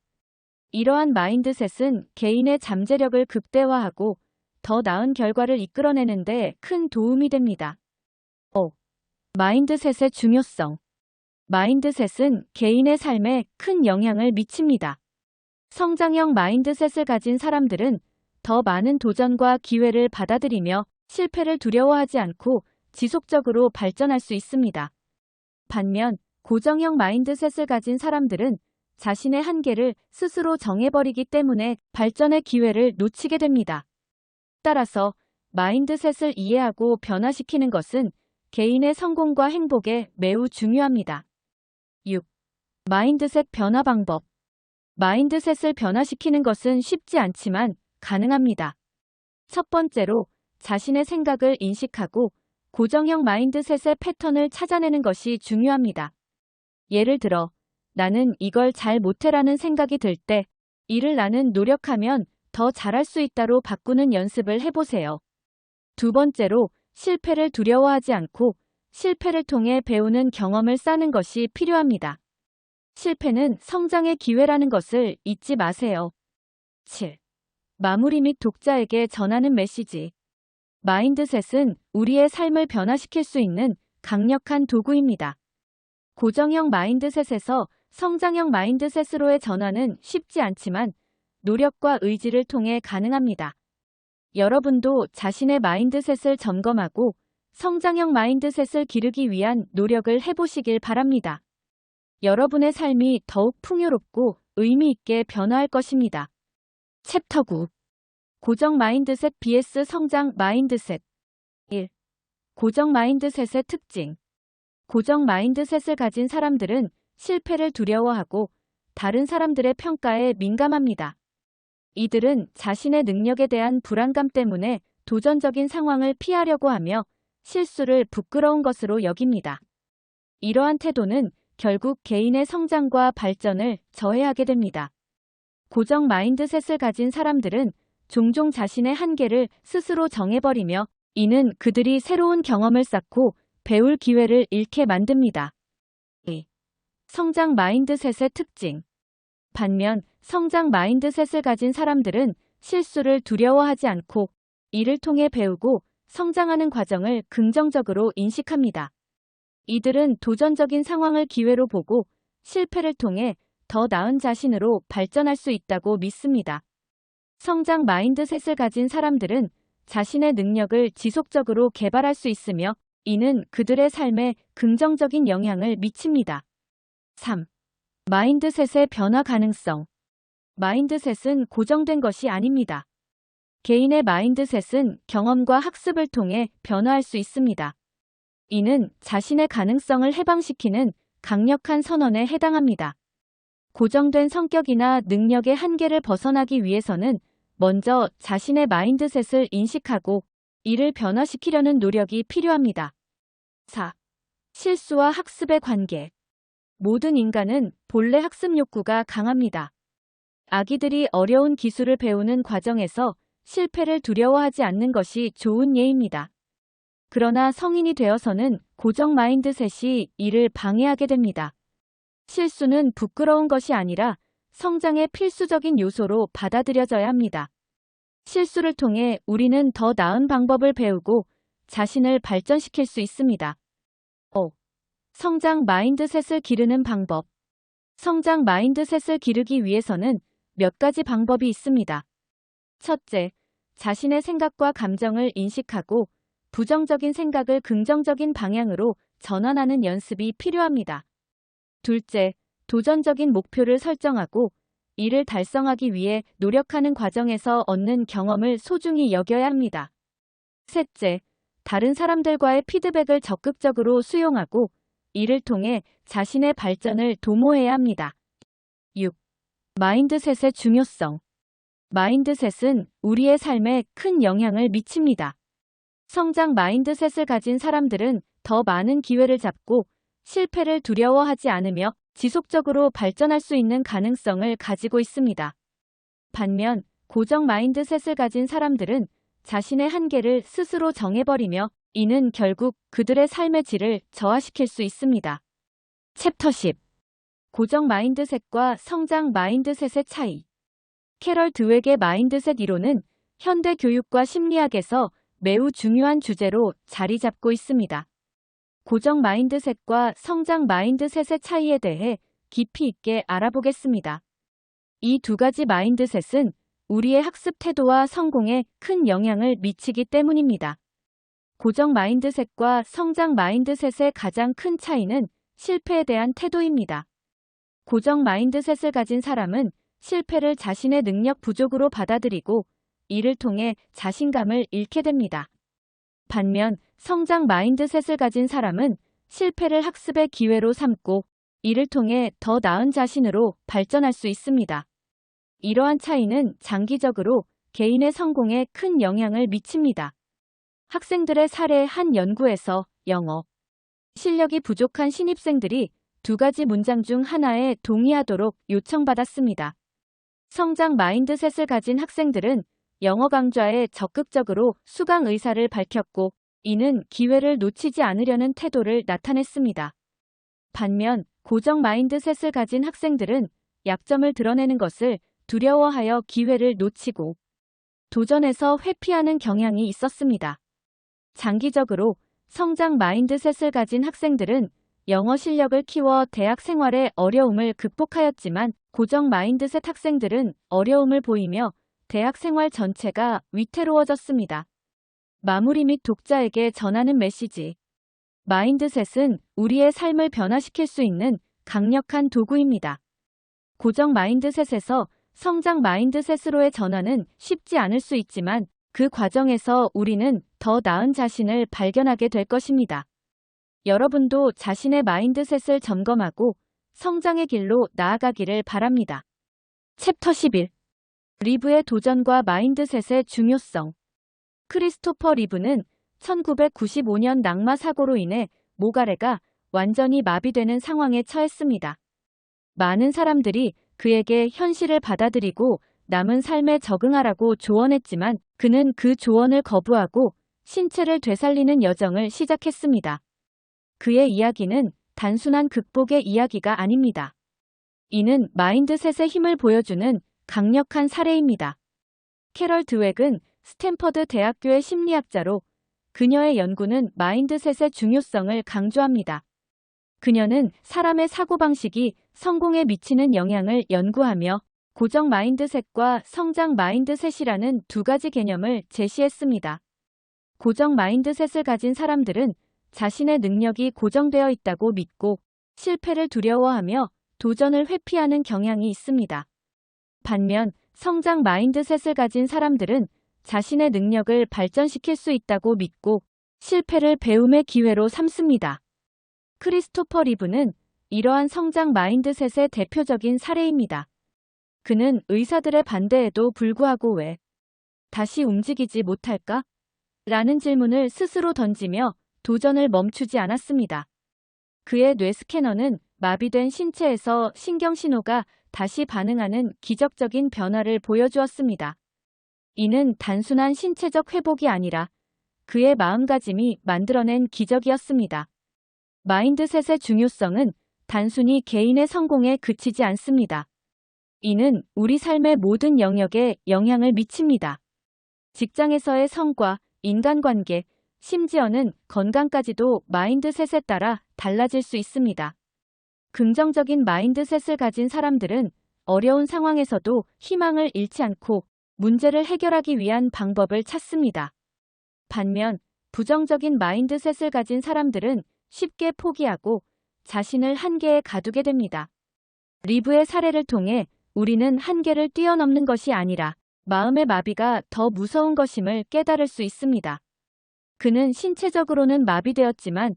[SPEAKER 1] 이러한 마인드셋은 개인의 잠재력을 극대화하고 더 나은 결과를 이끌어내는 데 큰 도움이 됩니다. 5. 마인드셋의 중요성. 마인드셋은 개인의 삶에 큰 영향을 미칩니다. 성장형 마인드셋을 가진 사람들은 더 많은 도전과 기회를 받아들이며 실패를 두려워하지 않고 지속적으로 발전할 수 있습니다. 반면 고정형 마인드셋을 가진 사람들은 자신의 한계를 스스로 정해버리기 때문에 발전의 기회를 놓치게 됩니다. 따라서 마인드셋을 이해하고 변화시키는 것은 개인의 성공과 행복에 매우 중요합니다. 6. 마인드셋 변화 방법. 마인드셋을 변화시키는 것은 쉽지 않지만 가능합니다. 첫 번째로 자신의 생각을 인식하고 고정형 마인드셋의 패턴을 찾아내는 것이 중요합니다. 예를 들어, 나는 이걸 잘 못해라는 생각이 들 때, 이를 나는 노력하면 더 잘할 수 있다로 바꾸는 연습을 해보세요. 두 번째로, 실패를 두려워하지 않고 실패를 통해 배우는 경험을 쌓는 것이 필요합니다. 실패는 성장의 기회라는 것을 잊지 마세요. 7. 마무리 및 독자에게 전하는 메시지. 마인드셋은 우리의 삶을 변화시킬 수 있는 강력한 도구입니다. 고정형 마인드셋에서 성장형 마인드셋으로의 전환은 쉽지 않지만 노력과 의지를 통해 가능합니다. 여러분도 자신의 마인드셋을 점검하고 성장형 마인드셋을 기르기 위한 노력을 해보시길 바랍니다. 여러분의 삶이 더욱 풍요롭고 의미 있게 변화할 것입니다. 챕터 9. 고정 마인드셋 vs 성장 마인드셋. 1. 고정 마인드셋의 특징. 고정 마인드셋을 가진 사람들은 실패를 두려워하고 다른 사람들의 평가에 민감합니다. 이들은 자신의 능력에 대한 불안감 때문에 도전적인 상황을 피하려고 하며 실수를 부끄러운 것으로 여깁니다. 이러한 태도는 결국 개인의 성장과 발전을 저해하게 됩니다. 고정 마인드셋을 가진 사람들은 종종 자신의 한계를 스스로 정해버리며 이는 그들이 새로운 경험을 쌓고 배울 기회를 잃게 만듭니다. 2. 성장 마인드셋의 특징. 반면 성장 마인드셋을 가진 사람들은 실수를 두려워하지 않고 이를 통해 배우고 성장하는 과정을 긍정적으로 인식합니다. 이들은 도전적인 상황을 기회로 보고 실패를 통해 더 나은 자신으로 발전할 수 있다고 믿습니다. 성장 마인드셋을 가진 사람들은 자신의 능력을 지속적으로 개발할 수 있으며 이는 그들의 삶에 긍정적인 영향을 미칩니다. 3. 마인드셋의 변화 가능성. 마인드셋은 고정된 것이 아닙니다. 개인의 마인드셋은 경험과 학습을 통해 변화할 수 있습니다. 이는 자신의 가능성을 해방시키는 강력한 선언에 해당합니다. 고정된 성격이나 능력의 한계를 벗어나기 위해서는 먼저 자신의 마인드셋을 인식하고 이를 변화시키려는 노력이 필요합니다. 4. 실수와 학습의 관계. 모든 인간은 본래 학습 욕구가 강합니다. 아기들이 어려운 기술을 배우는 과정에서 실패를 두려워하지 않는 것이 좋은 예입니다. 그러나 성인이 되어서는 고정 마인드셋이 이를 방해하게 됩니다. 실수는 부끄러운 것이 아니라 성장의 필수적인 요소로 받아들여져야 합니다. 실수를 통해 우리는 더 나은 방법을 배우고 자신을 발전시킬 수 있습니다. 5. 성장 마인드셋을 기르는 방법. 성장 마인드셋을 기르기 위해서는 몇 가지 방법이 있습니다. 첫째, 자신의 생각과 감정을 인식하고 부정적인 생각을 긍정적인 방향으로 전환하는 연습이 필요합니다. 둘째, 도전적인 목표를 설정하고 이를 달성하기 위해 노력하는 과정에서 얻는 경험을 소중히 여겨야 합니다. 셋째, 다른 사람들과의 피드백을 적극적으로 수용하고 이를 통해 자신의 발전을 도모해야 합니다. 6. 마인드셋의 중요성. 마인드셋은 우리의 삶에 큰 영향을 미칩니다. 성장 마인드셋을 가진 사람들은 더 많은 기회를 잡고 실패를 두려워하지 않으며 지속적으로 발전할 수 있는 가능성을 가지고 있습니다. 반면 고정 마인드셋을 가진 사람들은 자신의 한계를 스스로 정해버리며 이는 결국 그들의 삶의 질을 저하시킬 수 있습니다. 챕터 10. 고정 마인드셋과 성장 마인드셋의 차이. 캐럴 드웩의 마인드셋 이론은 현대 교육과 심리학에서 매우 중요한 주제로 자리 잡고 있습니다. 고정 마인드셋과 성장 마인드셋의 차이에 대해 깊이 있게 알아보겠습니다. 이 두 가지 마인드셋은 우리의 학습 태도와 성공에 큰 영향을 미치기 때문입니다. 고정 마인드셋과 성장 마인드셋의 가장 큰 차이는 실패에 대한 태도입니다. 고정 마인드셋을 가진 사람은 실패를 자신의 능력 부족으로 받아들이고 이를 통해 자신감을 잃게 됩니다. 반면 성장 마인드셋을 가진 사람은 실패를 학습의 기회로 삼고 이를 통해 더 나은 자신으로 발전할 수 있습니다. 이러한 차이는 장기적으로 개인의 성공에 큰 영향을 미칩니다. 학생들의 사례 한 연구에서 영어 실력이 부족한 신입생들이 두 가지 문장 중 하나에 동의하도록 요청받았습니다. 성장 마인드셋을 가진 학생들은 영어 강좌에 적극적으로 수강 의사를 밝혔고 이는 기회를 놓치지 않으려는 태도를 나타냈습니다. 반면 고정 마인드셋을 가진 학생들은 약점을 드러내는 것을 두려워하여 기회를 놓치고 도전에서 회피하는 경향이 있었습니다. 장기적으로 성장 마인드셋을 가진 학생들은 영어 실력을 키워 대학 생활의 어려움을 극복하였지만 고정 마인드셋 학생들은 어려움을 보이며 대학 생활 전체가 위태로워졌습니다. 마무리 및 독자에게 전하는 메시지. 마인드셋은 우리의 삶을 변화시킬 수 있는 강력한 도구입니다. 고정 마인드셋에서 성장 마인드셋으로의 전환은 쉽지 않을 수 있지만 그 과정에서 우리는 더 나은 자신을 발견하게 될 것입니다. 여러분도 자신의 마인드셋을 점검하고 성장의 길로 나아가기를 바랍니다. 챕터 11. 리브의 도전과 마인드셋의 중요성. 크리스토퍼 리브는 1995년 낙마 사고로 인해 모가래가 완전히 마비되는 상황에 처했습니다. 많은 사람들이 그에게 현실을 받아들이고 남은 삶에 적응하라고 조언했지만 그는 그 조언을 거부하고 신체를 되살리는 여정을 시작했습니다. 그의 이야기는 단순한 극복의 이야기가 아닙니다. 이는 마인드셋의 힘을 보여주는 강력한 사례입니다. 캐럴 드웩은 스탠퍼드 대학교의 심리학자로 그녀의 연구는 마인드셋의 중요성을 강조합니다. 그녀는 사람의 사고방식이 성공에 미치는 영향을 연구하며 고정 마인드셋과 성장 마인드셋이라는 두 가지 개념을 제시했습니다. 고정 마인드셋을 가진 사람들은 자신의 능력이 고정되어 있다고 믿고 실패를 두려워하며 도전을 회피하는 경향이 있습니다. 반면 성장 마인드셋을 가진 사람들은 자신의 능력을 발전시킬 수 있다고 믿고 실패를 배움의 기회로 삼습니다. 크리스토퍼 리브는 이러한 성장 마인드셋의 대표적인 사례입니다. 그는 의사들의 반대에도 불구하고 왜 다시 움직이지 못할까? 라는 질문을 스스로 던지며 도전을 멈추지 않았습니다. 그의 뇌 스캐너는 마비된 신체에서 신경신호가 다시 반응하는 기적적인 변화를 보여주었습니다. 이는 단순한 신체적 회복이 아니라 그의 마음가짐이 만들어낸 기적이었습니다. 마인드셋의 중요성은 단순히 개인의 성공에 그치지 않습니다. 이는 우리 삶의 모든 영역에 영향을 미칩니다. 직장에서의 성과, 인간관계, 심지어는 건강까지도 마인드셋에 따라 달라질 수 있습니다. 긍정적인 마인드셋을 가진 사람들은 어려운 상황에서도 희망을 잃지 않고 문제를 해결하기 위한 방법을 찾습니다. 반면 부정적인 마인드셋을 가진 사람들은 쉽게 포기하고 자신을 한계에 가두게 됩니다. 리브의 사례를 통해 우리는 한계를 뛰어넘는 것이 아니라 마음의 마비가 더 무서운 것임을 깨달을 수 있습니다. 그는 신체적으로는 마비되었지만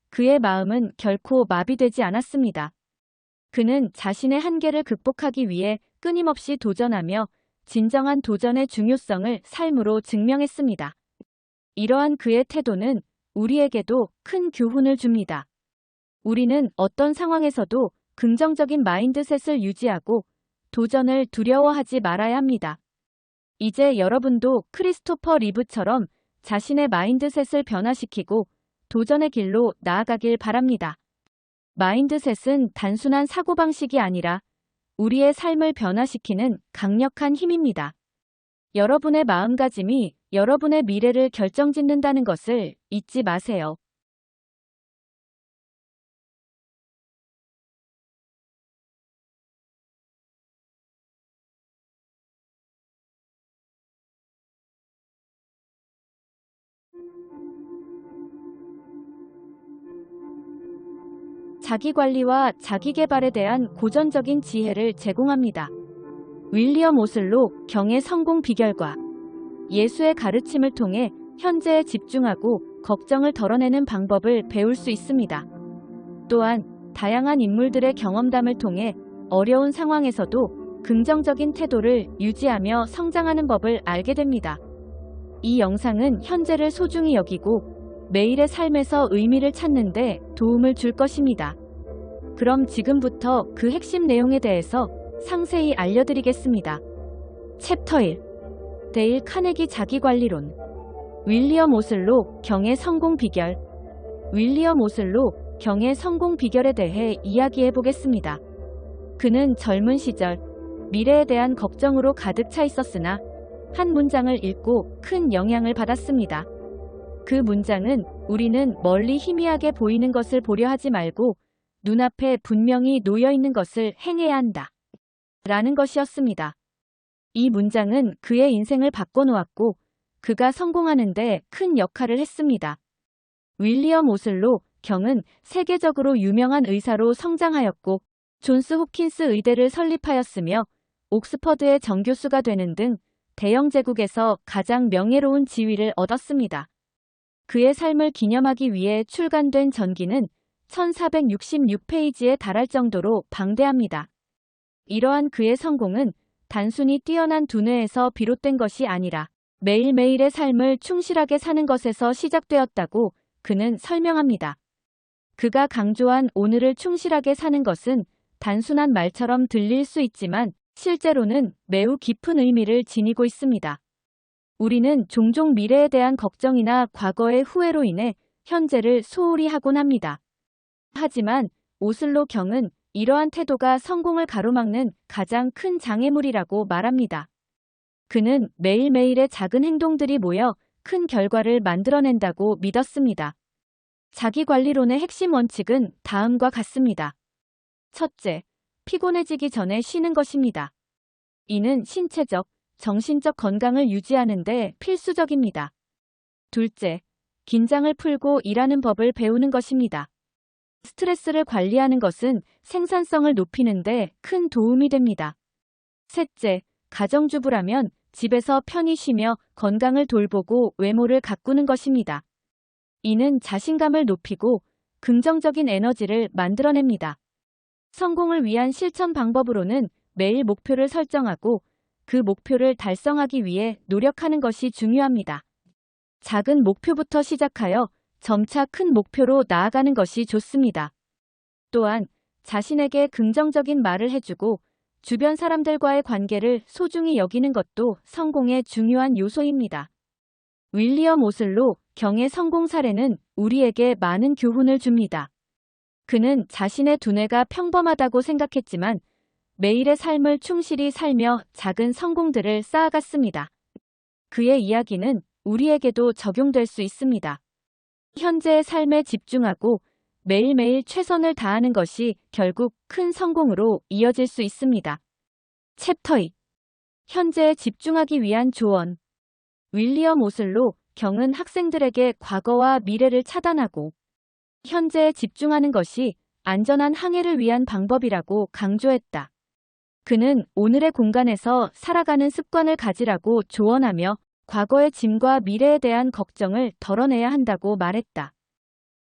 [SPEAKER 1] 그의 마음은 결코 마비되지 않았습니다. 그는 자신의 한계를 극복하기 위해 끊임없이 도전하며 진정한 도전의 중요성을 삶으로 증명했습니다. 이러한 그의 태도는 우리에게도 큰 교훈을 줍니다. 우리는 어떤 상황에서도 긍정적인 마인드셋을 유지하고 도전을 두려워하지 말아야 합니다. 이제 여러분도 크리스토퍼 리브처럼 자신의 마인드셋을 변화시키고 도전의 길로 나아가길 바랍니다. 마인드셋은 단순한 사고방식이 아니라 우리의 삶을 변화시키는 강력한 힘입니다. 여러분의 마음가짐이 여러분의 미래를 결정짓는다는 것을 잊지 마세요. 자기관리와 자기계발에 대한 고전적인 지혜를 제공합니다. 윌리엄 오슬로 경의 성공 비결과 예수의 가르침을 통해 현재에 집중하고 걱정을 덜어내는 방법을 배울 수 있습니다. 또한 다양한 인물들의 경험담을 통해 어려운 상황에서도 긍정적인 태도를 유지하며 성장하는 법을 알게 됩니다. 이 영상은 현재를 소중히 여기고 매일의 삶에서 의미를 찾는 데 도움을 줄 것입니다. 그럼 지금부터 그 핵심 내용에 대해서 상세히 알려드리겠습니다. 챕터 1. 데일 카네기 자기관리론. 윌리엄 오슬로 경의 성공 비결. 윌리엄 오슬로 경의 성공 비결에 대해 이야기해 보겠습니다. 그는 젊은 시절 미래에 대한 걱정으로 가득 차 있었으나 한 문장을 읽고 큰 영향을 받았습니다. 그 문장은 우리는 멀리 희미하게 보이는 것을 보려 하지 말고 눈앞에 분명히 놓여 있는 것을 행해야 한다. 라는 것이었습니다. 이 문장은 그의 인생을 바꿔놓았고 그가 성공하는 데 큰 역할을 했습니다. 윌리엄 오슬로 경은 세계적으로 유명한 의사로 성장하였고 존스 홉킨스 의대를 설립하였으며 옥스퍼드의 정교수가 되는 등 대영 제국에서 가장 명예로운 지위를 얻었습니다. 그의 삶을 기념하기 위해 출간된 전기는 1466페이지에 달할 정도로 방대합니다. 이러한 그의 성공은 단순히 뛰어난 두뇌에서 비롯된 것이 아니라 매일매일의 삶을 충실하게 사는 것에서 시작되었다고 그는 설명합니다. 그가 강조한 오늘을 충실하게 사는 것은 단순한 말처럼 들릴 수 있지만 실제로는 매우 깊은 의미를 지니고 있습니다. 우리는 종종 미래에 대한 걱정이나 과거의 후회로 인해 현재를 소홀히 하곤 합니다. 하지만 오슬로 경은 이러한 태도가 성공을 가로막는 가장 큰 장애물이라고 말합니다. 그는 매일매일의 작은 행동들이 모여 큰 결과를 만들어낸다고 믿었습니다. 자기관리론의 핵심 원칙은 다음과 같습니다. 첫째, 피곤해지기 전에 쉬는 것입니다. 이는 신체적, 정신적 건강을 유지하는 데 필수적입니다. 둘째, 긴장을 풀고 일하는 법을 배우는 것입니다. 스트레스를 관리하는 것은 생산성을 높이는 데 큰 도움이 됩니다. 셋째, 가정주부라면 집에서 편히 쉬며 건강을 돌보고 외모를 가꾸는 것입니다. 이는 자신감을 높이고 긍정적인 에너지를 만들어냅니다. 성공을 위한 실천 방법으로는 매일 목표를 설정하고 그 목표를 달성하기 위해 노력하는 것이 중요합니다. 작은 목표부터 시작하여 점차 큰 목표로 나아가는 것이 좋습니다. 또한 자신에게 긍정적인 말을 해주고 주변 사람들과의 관계를 소중히 여기는 것도 성공의 중요한 요소입니다. 윌리엄 오슬로 경의 성공 사례는 우리에게 많은 교훈을 줍니다. 그는 자신의 두뇌가 평범하다고 생각했지만 매일의 삶을 충실히 살며 작은 성공들을 쌓아갔습니다. 그의 이야기는 우리에게도 적용될 수 있습니다. 현재의 삶에 집중하고 매일매일 최선을 다하는 것이 결국 큰 성공으로 이어질 수 있습니다. 챕터 2. 현재에 집중하기 위한 조언. 윌리엄 오슬로 경은 학생들에게 과거와 미래를 차단하고 현재에 집중하는 것이 안전한 항해를 위한 방법이라고 강조했다. 그는 오늘의 공간에서 살아가는 습관을 가지라고 조언하며 과거의 짐과 미래에 대한 걱정을 덜어내야 한다고 말했다.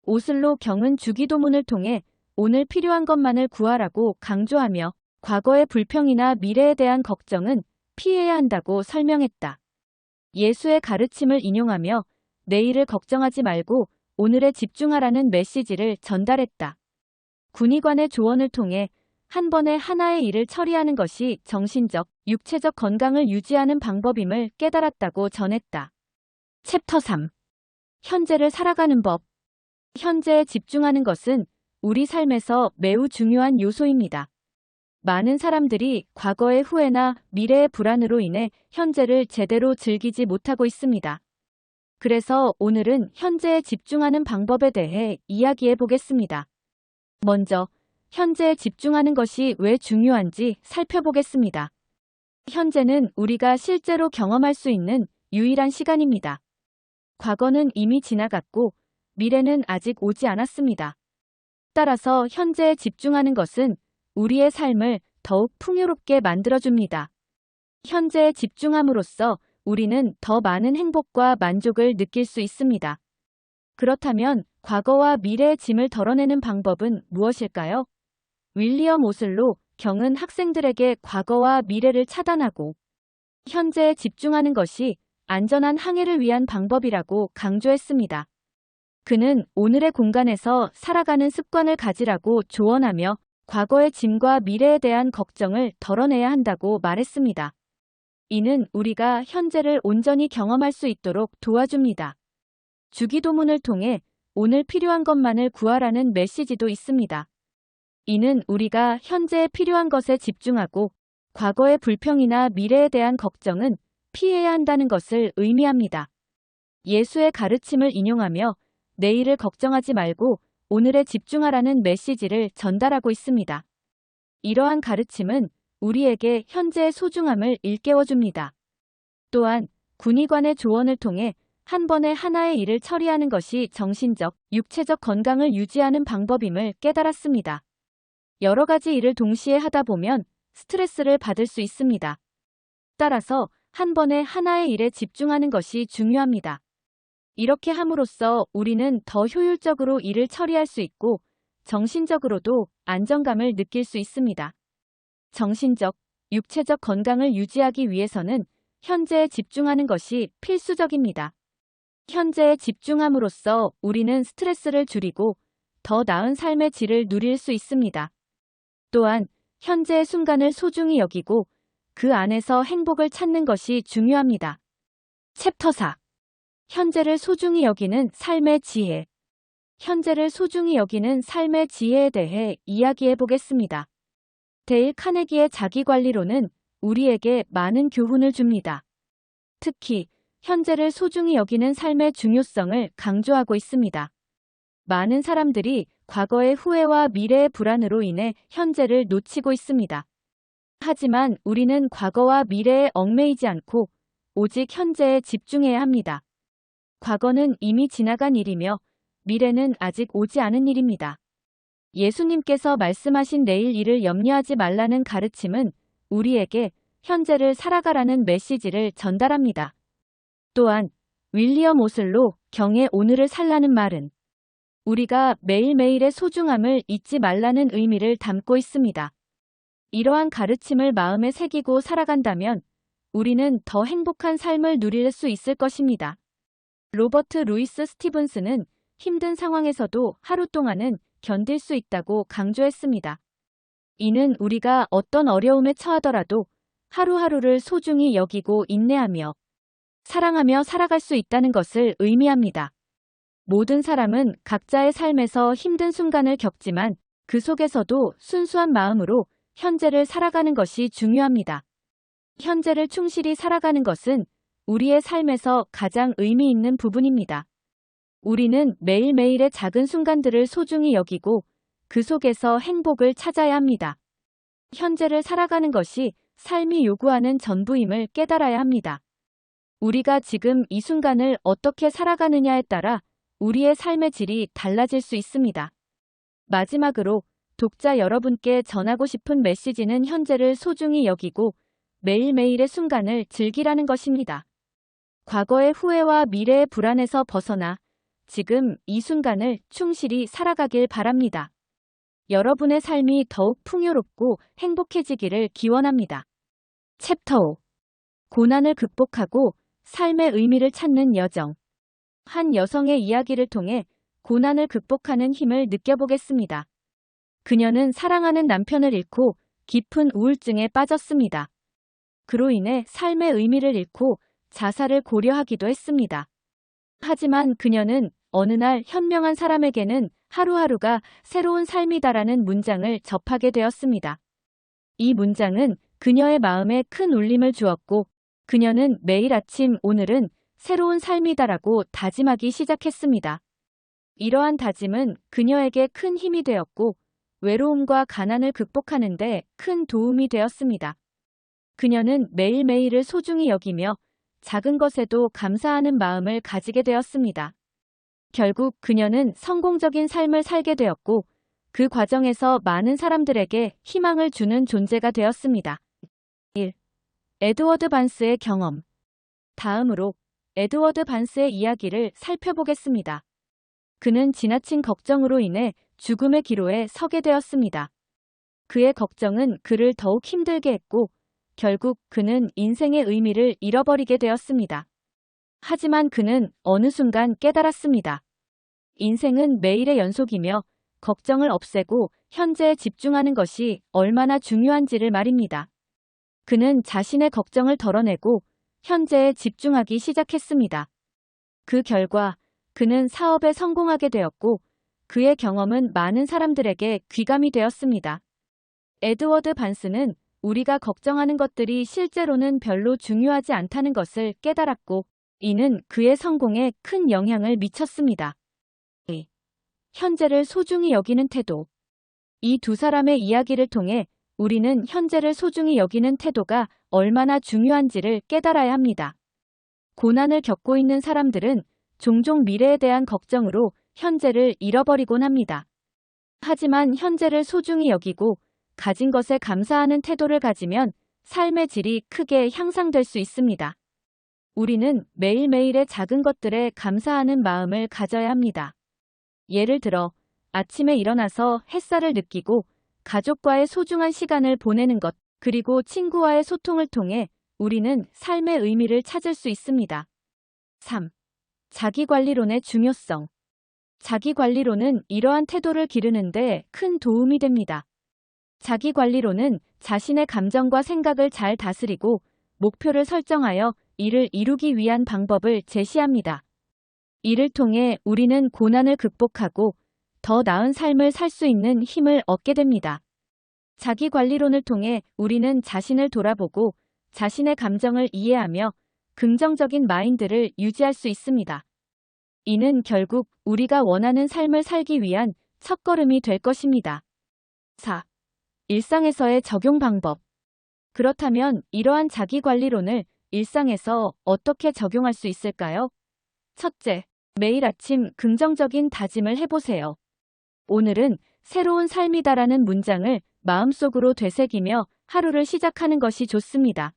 [SPEAKER 1] 오슬로 경은 주기도문을 통해 오늘 필요한 것만을 구하라고 강조하며 과거의 불평이나 미래에 대한 걱정은 피해야 한다고 설명했다. 예수의 가르침을 인용하며 내일을 걱정하지 말고 오늘에 집중하라는 메시지를 전달했다. 군의관의 조언을 통해 한 번에 하나의 일을 처리하는 것이 정신적, 육체적 건강을 유지하는 방법임을 깨달았다고 전했다. 챕터 3. 현재를 살아가는 법. 현재에 집중하는 것은 우리 삶에서 매우 중요한 요소입니다. 많은 사람들이 과거의 후회나 미래의 불안으로 인해 현재를 제대로 즐기지 못하고 있습니다. 그래서 오늘은 현재에 집중하는 방법에 대해 이야기해 보겠습니다. 먼저, 현재에 집중하는 것이 왜 중요한지 살펴보겠습니다. 현재는 우리가 실제로 경험할 수 있는 유일한 시간입니다. 과거는 이미 지나갔고 미래는 아직 오지 않았습니다. 따라서 현재에 집중하는 것은 우리의 삶을 더욱 풍요롭게 만들어줍니다. 현재에 집중함으로써 우리는 더 많은 행복과 만족을 느낄 수 있습니다. 그렇다면 과거와 미래의 짐을 덜어내는 방법은 무엇일까요? 윌리엄 오슬로 경은 학생들에게 과거와 미래를 차단하고 현재에 집중하는 것이 안전한 항해를 위한 방법이라고 강조했습니다. 그는 오늘의 공간에서 살아가는 습관을 가지라고 조언하며 과거의 짐과 미래에 대한 걱정을 덜어내야 한다고 말했습니다. 이는 우리가 현재를 온전히 경험할 수 있도록 도와줍니다. 주기도문을 통해 오늘 필요한 것만을 구하라는 메시지도 있습니다. 이는 우리가 현재에 필요한 것에 집중하고 과거의 불평이나 미래에 대한 걱정은 피해야 한다는 것을 의미합니다. 예수의 가르침을 인용하며 내일을 걱정하지 말고 오늘에 집중하라는 메시지를 전달하고 있습니다. 이러한 가르침은 우리에게 현재의 소중함을 일깨워줍니다. 또한 군의관의 조언을 통해 한 번에 하나의 일을 처리하는 것이 정신적, 육체적 건강을 유지하는 방법임을 깨달았습니다. 여러 가지 일을 동시에 하다 보면 스트레스를 받을 수 있습니다. 따라서 한 번에 하나의 일에 집중하는 것이 중요합니다. 이렇게 함으로써 우리는 더 효율적으로 일을 처리할 수 있고 정신적으로도 안정감을 느낄 수 있습니다. 정신적, 육체적 건강을 유지하기 위해서는 현재에 집중하는 것이 필수적입니다. 현재에 집중함으로써 우리는 스트레스를 줄이고 더 나은 삶의 질을 누릴 수 있습니다. 또한 현재의 순간을 소중히 여기고 그 안에서 행복을 찾는 것이 중요합니다. 챕터 4. 현재를 소중히 여기는 삶의 지혜. 현재를 소중히 여기는 삶의 지혜에 대해 이야기해 보겠습니다. 데일 카네기의 자기관리론은 우리에게 많은 교훈을 줍니다. 특히 현재를 소중히 여기는 삶의 중요성을 강조하고 있습니다. 많은 사람들이 과거의 후회와 미래의 불안으로 인해 현재를 놓치고 있습니다. 하지만 우리는 과거와 미래에 얽매이지 않고 오직 현재에 집중해야 합니다. 과거는 이미 지나간 일이며 미래는 아직 오지 않은 일입니다. 예수님께서 말씀하신 내일 일을 염려하지 말라는 가르침은 우리에게 현재를 살아가라는 메시지를 전달합니다. 또한 윌리엄 오슬로 경의 오늘을 살라는 말은 우리가 매일매일의 소중함을 잊지 말라는 의미를 담고 있습니다. 이러한 가르침을 마음에 새기고 살아간다면 우리는 더 행복한 삶을 누릴 수 있을 것입니다. 로버트 루이스 스티븐스는 힘든 상황에서도 하루 동안은 견딜 수 있다고 강조했습니다. 이는 우리가 어떤 어려움에 처하더라도 하루하루를 소중히 여기고 인내하며 사랑하며 살아갈 수 있다는 것을 의미합니다. 모든 사람은 각자의 삶에서 힘든 순간을 겪지만 그 속에서도 순수한 마음으로 현재를 살아가는 것이 중요합니다. 현재를 충실히 살아가는 것은 우리의 삶에서 가장 의미 있는 부분입니다. 우리는 매일매일의 작은 순간들을 소중히 여기고 그 속에서 행복을 찾아야 합니다. 현재를 살아가는 것이 삶이 요구하는 전부임을 깨달아야 합니다. 우리가 지금 이 순간을 어떻게 살아가느냐에 따라 우리의 삶의 질이 달라질 수 있습니다. 마지막으로 독자 여러분께 전하고 싶은 메시지는 현재를 소중히 여기고 매일매일의 순간을 즐기라는 것입니다. 과거의 후회와 미래의 불안에서 벗어나 지금 이 순간을 충실히 살아가길 바랍니다. 여러분의 삶이 더욱 풍요롭고 행복해지기를 기원합니다. 챕터 5. 고난을 극복하고 삶의 의미를 찾는 여정. 한 여성의 이야기를 통해 고난을 극복하는 힘을 느껴보겠습니다. 그녀는 사랑하는 남편을 잃고 깊은 우울증에 빠졌습니다. 그로 인해 삶의 의미를 잃고 자살을 고려하기도 했습니다. 하지만 그녀는 어느 날 현명한 사람에게는 하루하루가 새로운 삶이다라는 문장을 접하게 되었습니다. 이 문장은 그녀의 마음에 큰 울림을 주었고 그녀는 매일 아침 오늘은 새로운 삶이다라고 다짐하기 시작했습니다. 이러한 다짐은 그녀에게 큰 힘이 되었고 외로움과 가난을 극복하는 데 큰 도움이 되었습니다. 그녀는 매일매일을 소중히 여기며 작은 것에도 감사하는 마음을 가지게 되었습니다. 결국 그녀는 성공적인 삶을 살게 되었고 그 과정에서 많은 사람들에게 희망을 주는 존재가 되었습니다. 1. 에드워드 반스의 경험. 다음으로 에드워드 반스의 이야기를 살펴보겠습니다. 그는 지나친 걱정으로 인해 죽음의 기로에 서게 되었습니다. 그의 걱정은 그를 더욱 힘들게 했고 결국 그는 인생의 의미를 잃어버리게 되었습니다. 하지만 그는 어느 순간 깨달았습니다. 인생은 매일의 연속이며 걱정을 없애고 현재에 집중하는 것이 얼마나 중요한지를 말입니다. 그는 자신의 걱정을 덜어내고 현재에 집중하기 시작했습니다. 그 결과 그는 사업에 성공하게 되었고 그의 경험은 많은 사람들에게 귀감이 되었습니다. 에드워드 반스는 우리가 걱정하는 것들이 실제로는 별로 중요하지 않다는 것을 깨달았고 이는 그의 성공에 큰 영향을 미쳤습니다. 현재를 소중히 여기는 태도. 이 두 사람의 이야기를 통해 우리는 현재를 소중히 여기는 태도가 얼마나 중요한지를 깨달아야 합니다. 고난을 겪고 있는 사람들은 종종 미래에 대한 걱정으로 현재를 잃어버리곤 합니다. 하지만 현재를 소중히 여기고 가진 것에 감사하는 태도를 가지면 삶의 질이 크게 향상될 수 있습니다. 우리는 매일매일의 작은 것들에 감사하는 마음을 가져야 합니다. 예를 들어 아침에 일어나서 햇살을 느끼고 가족과의 소중한 시간을 보내는 것, 그리고 친구와의 소통을 통해 우리는 삶의 의미를 찾을 수 있습니다. 3. 자기관리론의 중요성. 자기관리론은 이러한 태도를 기르는 데 큰 도움이 됩니다. 자기관리론은 자신의 감정과 생각을 잘 다스리고 목표를 설정하여 이를 이루기 위한 방법을 제시합니다. 이를 통해 우리는 고난을 극복하고 더 나은 삶을 살 수 있는 힘을 얻게 됩니다. 자기관리론을 통해 우리는 자신을 돌아보고 자신의 감정을 이해하며 긍정적인 마인드를 유지할 수 있습니다. 이는 결국 우리가 원하는 삶을 살기 위한 첫걸음이 될 것입니다. 4. 일상에서의 적용 방법. 그렇다면 이러한 자기관리론을 일상에서 어떻게 적용할 수 있을까요? 첫째, 매일 아침 긍정적인 다짐을 해보세요. 오늘은 새로운 삶이다라는 문장을 마음속으로 되새기며 하루를 시작하는 것이 좋습니다.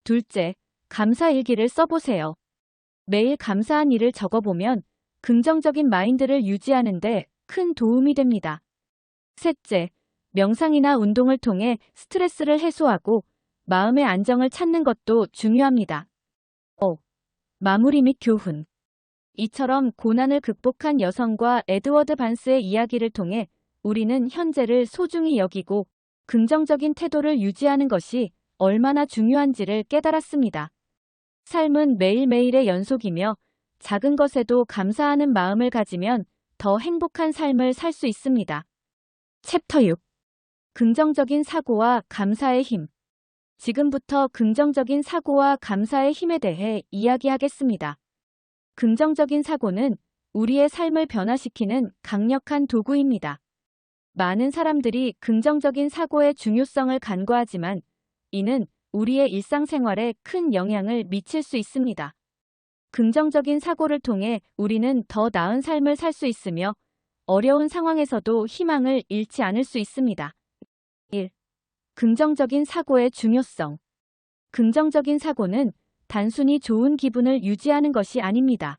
[SPEAKER 1] 둘째, 감사 일기를 써보세요. 매일 감사한 일을 적어보면 긍정적인 마인드를 유지하는 데 큰 도움이 됩니다. 셋째, 명상이나 운동을 통해 스트레스를 해소하고 마음의 안정을 찾는 것도 중요합니다. 5. 마무리 및 교훈. 이처럼 고난을 극복한 여성과 에드워드 반스의 이야기를 통해 우리는 현재를 소중히 여기고 긍정적인 태도를 유지하는 것이 얼마나 중요한지를 깨달았습니다. 삶은 매일매일의 연속이며 작은 것에도 감사하는 마음을 가지면 더 행복한 삶을 살 수 있습니다. 챕터 6. 긍정적인 사고와 감사의 힘. 지금부터 긍정적인 사고와 감사의 힘에 대해 이야기하겠습니다. 긍정적인 사고는 우리의 삶을 변화시키는 강력한 도구입니다. 많은 사람들이 긍정적인 사고의 중요성을 간과하지만 이는 우리의 일상생활에 큰 영향을 미칠 수 있습니다. 긍정적인 사고를 통해 우리는 더 나은 삶을 살 수 있으며 어려운 상황에서도 희망을 잃지 않을 수 있습니다. 1. 긍정적인 사고의 중요성. 긍정적인 사고는 단순히 좋은 기분을 유지하는 것이 아닙니다.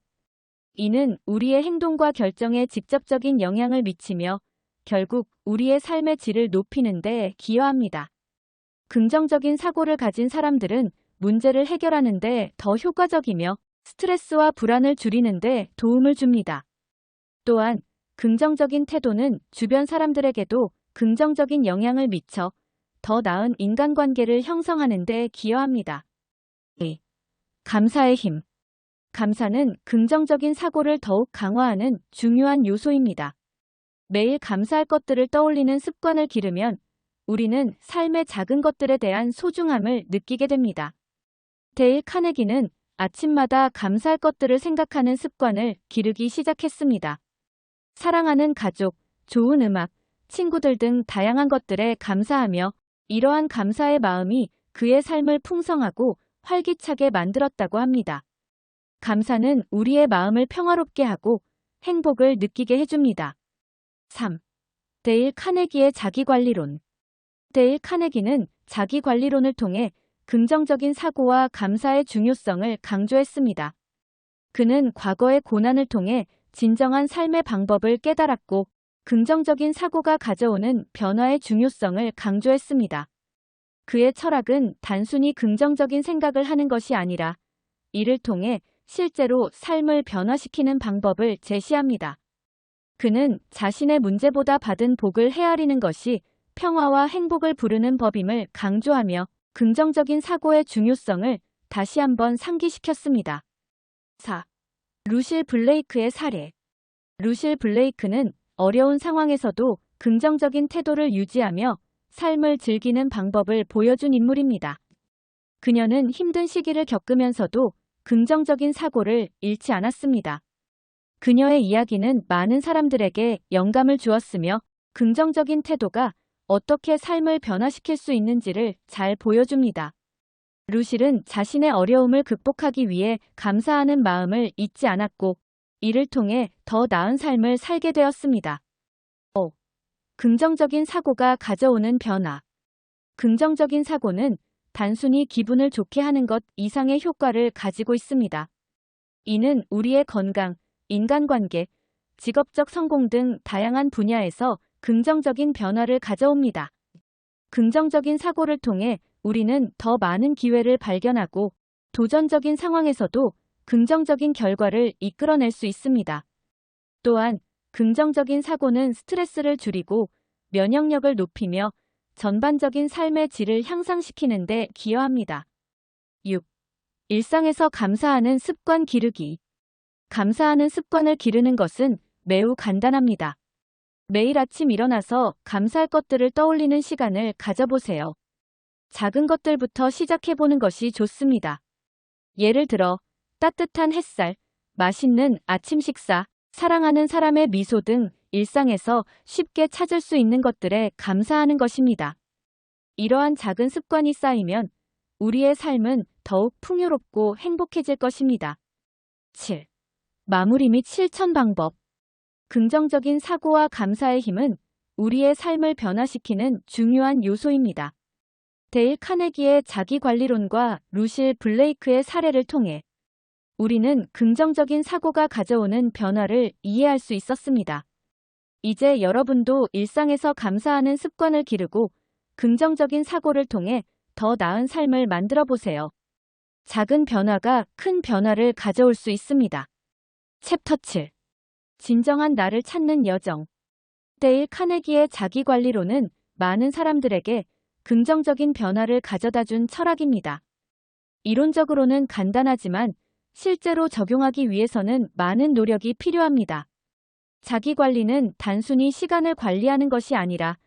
[SPEAKER 1] 이는 우리의 행동과 결정에 직접적인 영향을 미치며 결국 우리의 삶의 질을 높이는 데 기여합니다. 긍정적인 사고를 가진 사람들은 문제를 해결하는 데 더 효과적이며 스트레스와 불안을 줄이는 데 도움을 줍니다. 또한 긍정적인 태도는 주변 사람들에게도 긍정적인 영향을 미쳐 더 나은 인간관계를 형성하는 데 기여합니다. 2. 감사의 힘. 감사는 긍정적인 사고를 더욱 강화하는 중요한 요소입니다. 매일 감사할 것들을 떠올리는 습관을 기르면 우리는 삶의 작은 것들에 대한 소중함을 느끼게 됩니다. 데일 카네기는 아침마다 감사할 것들을 생각하는 습관을 기르기 시작했습니다. 사랑하는 가족, 좋은 음악, 친구들 등 다양한 것들에 감사하며 이러한 감사의 마음이 그의 삶을 풍성하고 활기차게 만들었다고 합니다. 감사는 우리의 마음을 평화롭게 하고 행복을 느끼게 해줍니다. 3. 데일 카네기의 자기관리론. 데일 카네기는 자기관리론을 통해 긍정적인 사고와 감사의 중요성을 강조했습니다. 그는 과거의 고난을 통해 진정한 삶의 방법을 깨달았고 긍정적인 사고가 가져오는 변화의 중요성을 강조했습니다. 그의 철학은 단순히 긍정적인 생각을 하는 것이 아니라 이를 통해 실제로 삶을 변화시키는 방법을 제시합니다. 그는 자신의 문제보다 받은 복을 헤아리는 것이 평화와 행복을 부르는 법임을 강조하며 긍정적인 사고의 중요성을 다시 한번 상기시켰습니다. 4. 루실 블레이크의 사례. 루실 블레이크는 어려운 상황에서도 긍정적인 태도를 유지하며 삶을 즐기는 방법을 보여준 인물입니다. 그녀는 힘든 시기를 겪으면서도 긍정적인 사고를 잃지 않았습니다. 그녀의 이야기는 많은 사람들에게 영감을 주었으며 긍정적인 태도가 어떻게 삶을 변화시킬 수 있는지를 잘 보여줍니다. 루실은 자신의 어려움을 극복하기 위해 감사하는 마음을 잊지 않았고 이를 통해 더 나은 삶을 살게 되었습니다. 5. 긍정적인 사고가 가져오는 변화. 긍정적인 사고는 단순히 기분을 좋게 하는 것 이상의 효과를 가지고 있습니다. 이는 우리의 건강, 인간관계, 직업적 성공 등 다양한 분야에서 긍정적인 변화를 가져옵니다. 긍정적인 사고를 통해 우리는 더 많은 기회를 발견하고 도전적인 상황에서도 긍정적인 결과를 이끌어낼 수 있습니다. 또한 긍정적인 사고는 스트레스를 줄이고 면역력을 높이며 전반적인 삶의 질을 향상시키는 데 기여합니다. 6. 일상에서 감사하는 습관 기르기. 감사하는 습관을 기르는 것은 매우 간단합니다. 매일 아침 일어나서 감사할 것들을 떠올리는 시간을 가져보세요. 작은 것들부터 시작해보는 것이 좋습니다. 예를 들어 따뜻한 햇살, 맛있는 아침 식사, 사랑하는 사람의 미소 등 일상에서 쉽게 찾을 수 있는 것들에 감사하는 것입니다. 이러한 작은 습관이 쌓이면 우리의 삶은 더욱 풍요롭고 행복해질 것입니다. 7. 마무리 및 실천 방법. 긍정적인 사고와 감사의 힘은 우리의 삶을 변화시키는 중요한 요소입니다. 데일 카네기의 자기관리론과 루실 블레이크의 사례를 통해 우리는 긍정적인 사고가 가져오는 변화를 이해할 수 있었습니다. 이제 여러분도 일상에서 감사하는 습관을 기르고 긍정적인 사고를 통해 더 나은 삶을 만들어 보세요. 작은 변화가 큰 변화를 가져올 수 있습니다. 챕터 7. 진정한 나를 찾는 여정. 데일 카네기의 자기관리론은 많은 사람들에게 긍정적인 변화를 가져다준 철학입니다. 이론적으로는 간단하지만 실제로 적용하기 위해서는 많은 노력이 필요합니다. 자기관리는 단순히 시간을 관리하는 것이 아니라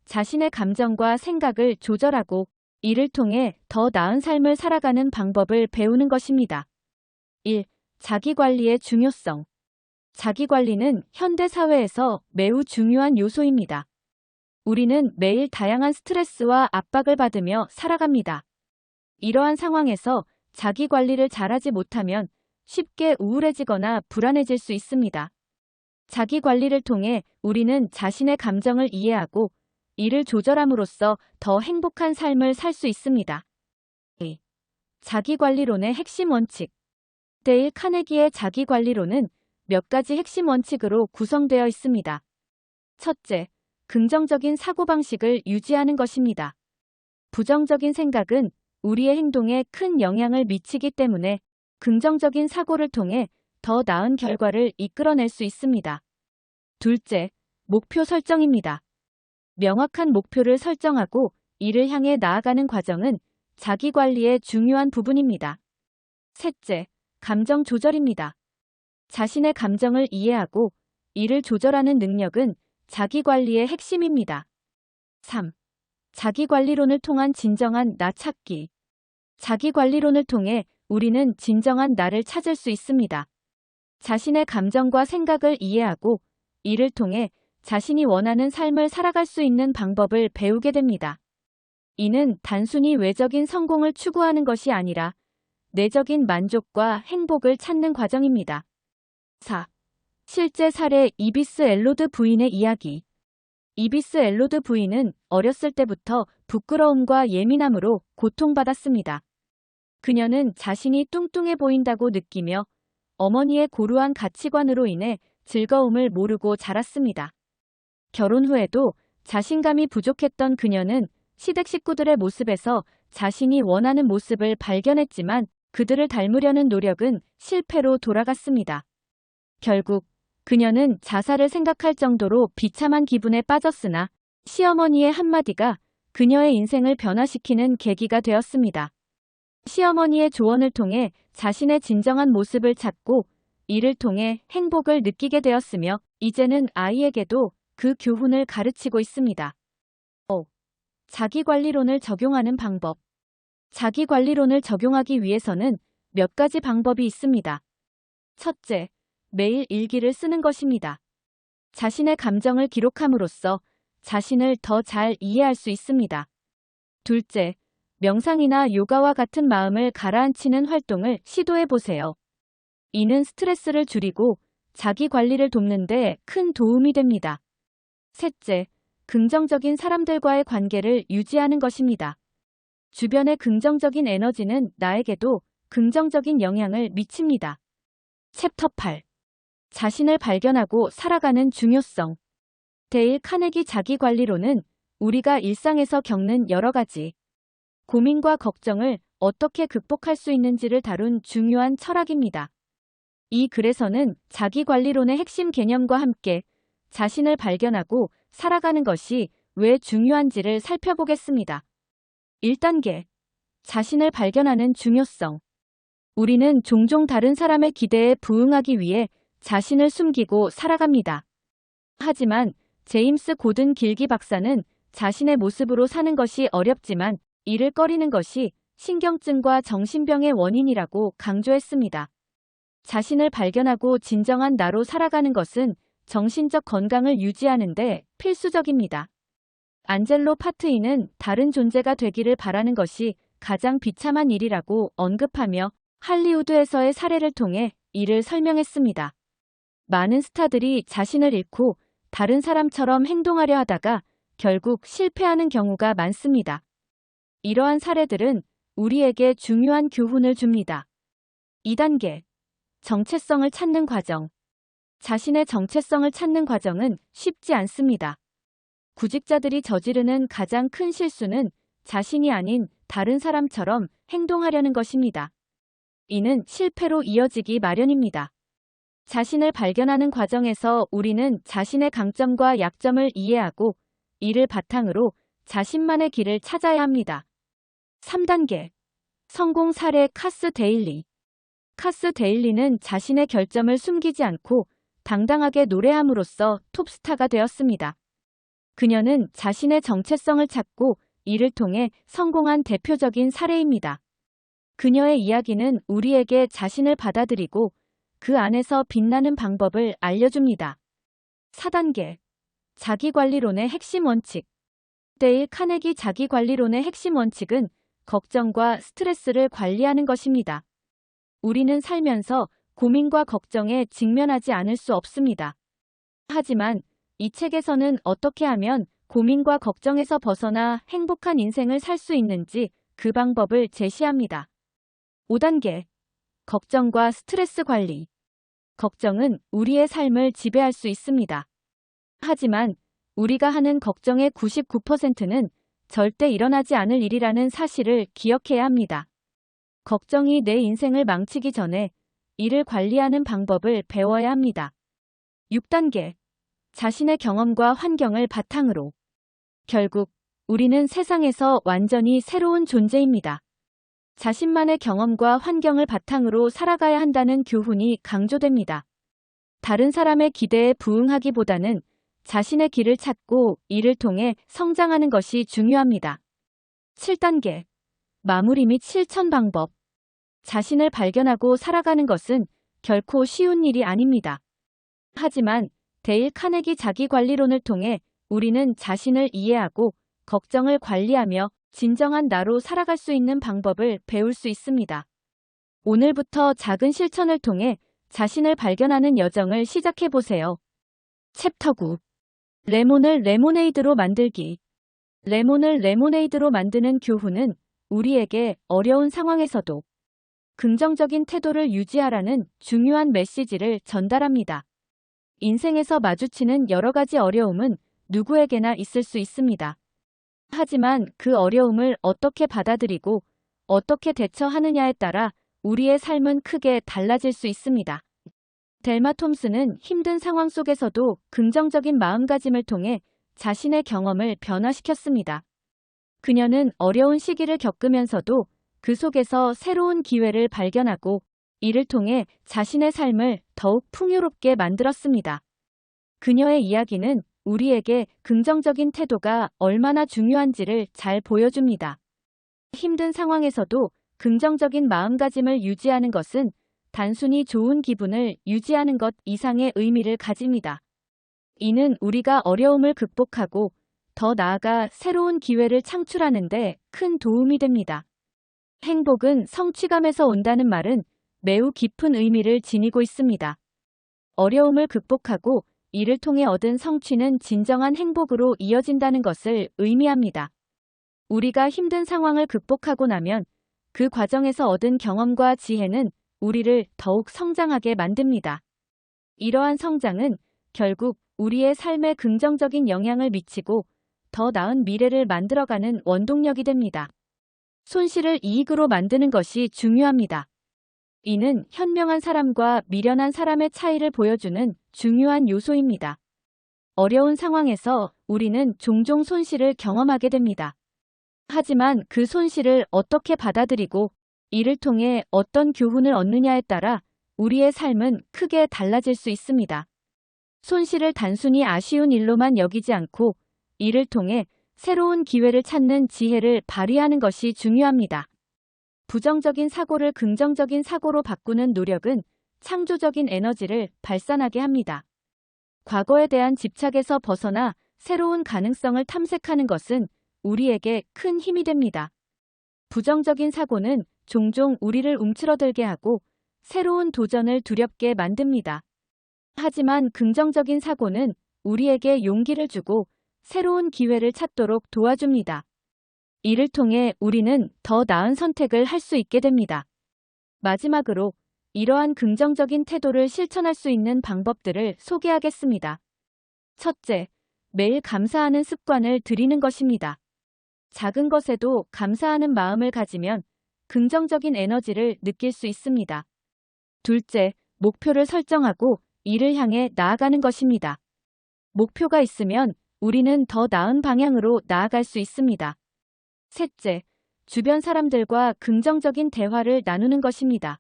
[SPEAKER 1] 자신의 감정과 생각을 조절하고 이를 통해 더 나은 삶을 살아가는 방법을 배우는 것입니다. 1. 자기관리의 중요성. 자기관리는 현대 사회에서 매우 중요한 요소입니다. 우리는 매일 다양한 스트레스와 압박을 받으며 살아갑니다. 이러한 상황에서 자기관리를 잘하지 못하면 쉽게 우울해지거나 불안해질 수 있습니다. 자기관리를 통해 우리는 자신의 감정을 이해하고 이를 조절함으로써 더 행복한 삶을 살 수 있습니다. 2. 자기관리론의 핵심 원칙. 데일 카네기의 자기관리론은 몇 가지 핵심 원칙으로 구성되어 있습니다. 첫째, 긍정적인 사고방식을 유지하는 것입니다. 부정적인 생각은 우리의 행동에 큰 영향을 미치기 때문에 긍정적인 사고를 통해 더 나은 결과를 이끌어낼 수 있습니다. 둘째, 목표 설정입니다. 명확한 목표를 설정하고 이를 향해 나아가는 과정은 자기관리의 중요한 부분입니다. 셋째, 감정 조절입니다. 자신의 감정을 이해하고 이를 조절하는 능력은 자기관리의 핵심입니다. 3. 자기관리론을 통한 진정한 나 찾기. 자기관리론을 통해 우리는 진정한 나를 찾을 수 있습니다. 자신의 감정과 생각을 이해하고 이를 통해 자신이 원하는 삶을 살아갈 수 있는 방법을 배우게 됩니다. 이는 단순히 외적인 성공을 추구하는 것이 아니라 내적인 만족과 행복을 찾는 과정입니다. 4. 실제 사례 이비스 엘로드 부인의 이야기. 이비스 엘로드 부인은 어렸을 때부터 부끄러움과 예민함으로 고통받았습니다. 그녀는 자신이 뚱뚱해 보인다고 느끼며 어머니의 고루한 가치관으로 인해 즐거움을 모르고 자랐습니다. 결혼 후에도 자신감이 부족했던 그녀는 시댁 식구들의 모습에서 자신이 원하는 모습을 발견했지만 그들을 닮으려는 노력은 실패로 돌아갔습니다. 결국 그녀는 자살을 생각할 정도로 비참한 기분에 빠졌으나 시어머니의 한마디가 그녀의 인생을 변화시키는 계기가 되었습니다. 시어머니의 조언을 통해 자신의 진정한 모습을 찾고 이를 통해 행복을 느끼게 되었으며 이제는 아이에게도 그 교훈을 가르치고 있습니다. 5. 자기관리론을 적용하는 방법. 자기관리론을 적용하기 위해서는 몇 가지 방법이 있습니다. 첫째, 매일 일기를 쓰는 것입니다. 자신의 감정을 기록함으로써 자신을 더 잘 이해할 수 있습니다. 둘째, 명상이나 요가와 같은 마음을 가라앉히는 활동을 시도해 보세요. 이는 스트레스를 줄이고 자기 관리를 돕는 데 큰 도움이 됩니다. 셋째, 긍정적인 사람들과의 관계를 유지하는 것입니다. 주변의 긍정적인 에너지는 나에게도 긍정적인 영향을 미칩니다. 챕터 8. 자신을 발견하고 살아가는 중요성. 데일 카네기 자기관리론은 우리가 일상에서 겪는 여러 가지 고민과 걱정을 어떻게 극복할 수 있는지를 다룬 중요한 철학입니다. 이 글에서는 자기관리론의 핵심 개념과 함께 자신을 발견하고 살아가는 것이 왜 중요한지를 살펴보겠습니다. 1단계. 자신을 발견하는 중요성. 우리는 종종 다른 사람의 기대에 부응하기 위해 자신을 숨기고 살아갑니다. 하지만 제임스 고든 길기 박사는 자신의 모습으로 사는 것이 어렵지만 이를 꺼리는 것이 신경증과 정신병의 원인이라고 강조했습니다. 자신을 발견하고 진정한 나로 살아가는 것은 정신적 건강을 유지하는 데 필수적입니다. 안젤로 파트이는 다른 존재가 되기를 바라는 것이 가장 비참한 일이라고 언급하며 할리우드에서의 사례를 통해 이를 설명했습니다. 많은 스타들이 자신을 잃고 다른 사람처럼 행동하려 하다가 결국 실패하는 경우가 많습니다. 이러한 사례들은 우리에게 중요한 교훈을 줍니다. 2단계. 정체성을 찾는 과정. 자신의 정체성을 찾는 과정은 쉽지 않습니다. 구직자들이 저지르는 가장 큰 실수는 자신이 아닌 다른 사람처럼 행동하려는 것입니다. 이는 실패로 이어지기 마련입니다. 자신을 발견하는 과정에서 우리는 자신의 강점과 약점을 이해하고 이를 바탕으로 자신만의 길을 찾아야 합니다. 3단계. 성공 사례 카스 데일리. 카스 데일리는 자신의 결점을 숨기지 않고 당당하게 노래함으로써 톱스타가 되었습니다. 그녀는 자신의 정체성을 찾고 이를 통해 성공한 대표적인 사례입니다. 그녀의 이야기는 우리에게 자신을 받아들이고 그 안에서 빛나는 방법을 알려줍니다. 4단계. 자기관리론의 핵심 원칙. 데일 카네기 자기관리론의 핵심 원칙은 걱정과 스트레스를 관리하는 것입니다. 우리는 살면서 고민과 걱정에 직면하지 않을 수 없습니다. 하지만 이 책에서는 어떻게 하면 고민과 걱정에서 벗어나 행복한 인생을 살 수 있는지 그 방법을 제시합니다. 5단계. 걱정과 스트레스 관리. 걱정은 우리의 삶을 지배할 수 있습니다. 하지만 우리가 하는 걱정의 99%는 절대 일어나지 않을 일이라는 사실을 기억해야 합니다. 걱정이 내 인생을 망치기 전에 이를 관리하는 방법을 배워야 합니다. 6단계. 자신의 경험과 환경을 바탕으로. 결국 우리는 세상에서 완전히 새로운 존재입니다. 자신만의 경험과 환경을 바탕으로 살아가야 한다는 교훈이 강조됩니다. 다른 사람의 기대에 부응하기보다는 자신의 길을 찾고 이를 통해 성장하는 것이 중요합니다. 7단계. 마무리 및 실천 방법. 자신을 발견하고 살아가는 것은 결코 쉬운 일이 아닙니다. 하지만 데일 카네기 자기관리론을 통해 우리는 자신을 이해하고 걱정을 관리하며 진정한 나로 살아갈 수 있는 방법을 배울 수 있습니다. 오늘부터 작은 실천을 통해 자신을 발견하는 여정을 시작해보세요. 챕터 9. 레몬을 레모네이드로 만들기. 레몬을 레모네이드로 만드는 교훈은 우리에게 어려운 상황에서도 긍정적인 태도를 유지하라는 중요한 메시지를 전달합니다. 인생에서 마주치는 여러 가지 어려움은 누구에게나 있을 수 있습니다. 하지만 그 어려움을 어떻게 받아들이고 어떻게 대처하느냐에 따라 우리의 삶은 크게 달라질 수 있습니다. 델마 톰슨은 힘든 상황 속에서도 긍정적인 마음가짐을 통해 자신의 경험을 변화시켰습니다. 그녀는 어려운 시기를 겪으면서도 그 속에서 새로운 기회를 발견하고 이를 통해 자신의 삶을 더욱 풍요롭게 만들었습니다. 그녀의 이야기는 우리에게 긍정적인 태도가 얼마나 중요한지를 잘 보여줍니다. 힘든 상황에서도 긍정적인 마음가짐을 유지하는 것은 단순히 좋은 기분을 유지하는 것 이상의 의미를 가집니다. 이는 우리가 어려움을 극복하고 더 나아가 새로운 기회를 창출하는 데 큰 도움이 됩니다. 행복은 성취감에서 온다는 말은 매우 깊은 의미를 지니고 있습니다. 어려움을 극복하고 이를 통해 얻은 성취는 진정한 행복으로 이어진다는 것을 의미합니다. 우리가 힘든 상황을 극복하고 나면 그 과정에서 얻은 경험과 지혜는 우리를 더욱 성장하게 만듭니다. 이러한 성장은 결국 우리의 삶에 긍정적인 영향을 미치고 더 나은 미래를 만들어가는 원동력이 됩니다. 손실을 이익으로 만드는 것이 중요합니다. 이는 현명한 사람과 미련한 사람의 차이를 보여주는 중요한 요소입니다. 어려운 상황에서 우리는 종종 손실을 경험하게 됩니다. 하지만 그 손실을 어떻게 받아들이고 이를 통해 어떤 교훈을 얻느냐에 따라 우리의 삶은 크게 달라질 수 있습니다. 손실을 단순히 아쉬운 일로만 여기지 않고 이를 통해 새로운 기회를 찾는 지혜를 발휘하는 것이 중요합니다. 부정적인 사고를 긍정적인 사고로 바꾸는 노력은 창조적인 에너지를 발산하게 합니다. 과거에 대한 집착에서 벗어나 새로운 가능성을 탐색하는 것은 우리에게 큰 힘이 됩니다. 부정적인 사고는 종종 우리를 움츠러들게 하고 새로운 도전을 두렵게 만듭니다. 하지만 긍정적인 사고는 우리에게 용기를 주고 새로운 기회를 찾도록 도와줍니다. 이를 통해 우리는 더 나은 선택을 할 수 있게 됩니다. 마지막으로 이러한 긍정적인 태도를 실천할 수 있는 방법들을 소개하겠습니다. 첫째, 매일 감사하는 습관을 들이는 것입니다. 작은 것에도 감사하는 마음을 가지면 긍정적인 에너지를 느낄 수 있습니다. 둘째, 목표를 설정하고 이를 향해 나아가는 것입니다. 목표가 있으면 우리는 더 나은 방향으로 나아갈 수 있습니다. 셋째, 주변 사람들과 긍정적인 대화를 나누는 것입니다.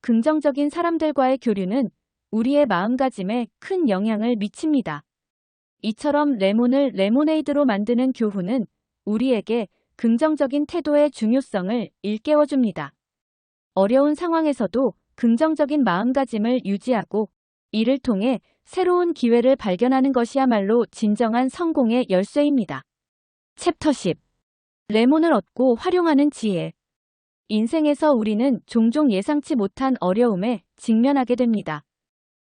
[SPEAKER 1] 긍정적인 사람들과의 교류는 우리의 마음가짐에 큰 영향을 미칩니다. 이처럼 레몬을 레모네이드로 만드는 교훈은 우리에게 긍정적인 태도의 중요성을 일깨워줍니다. 어려운 상황에서도 긍정적인 마음가짐을 유지하고 이를 통해 새로운 기회를 발견하는 것이야말로 진정한 성공의 열쇠입니다. 챕터 10. 레몬을 얻고 활용하는 지혜. 인생에서 우리는 종종 예상치 못한 어려움에 직면하게 됩니다.